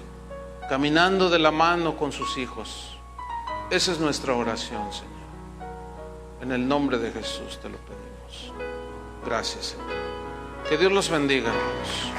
caminando de la mano con sus hijos. Esa es nuestra oración, Señor. En el nombre de Jesús te lo pedimos. Gracias, Señor. Que Dios los bendiga, hermanos.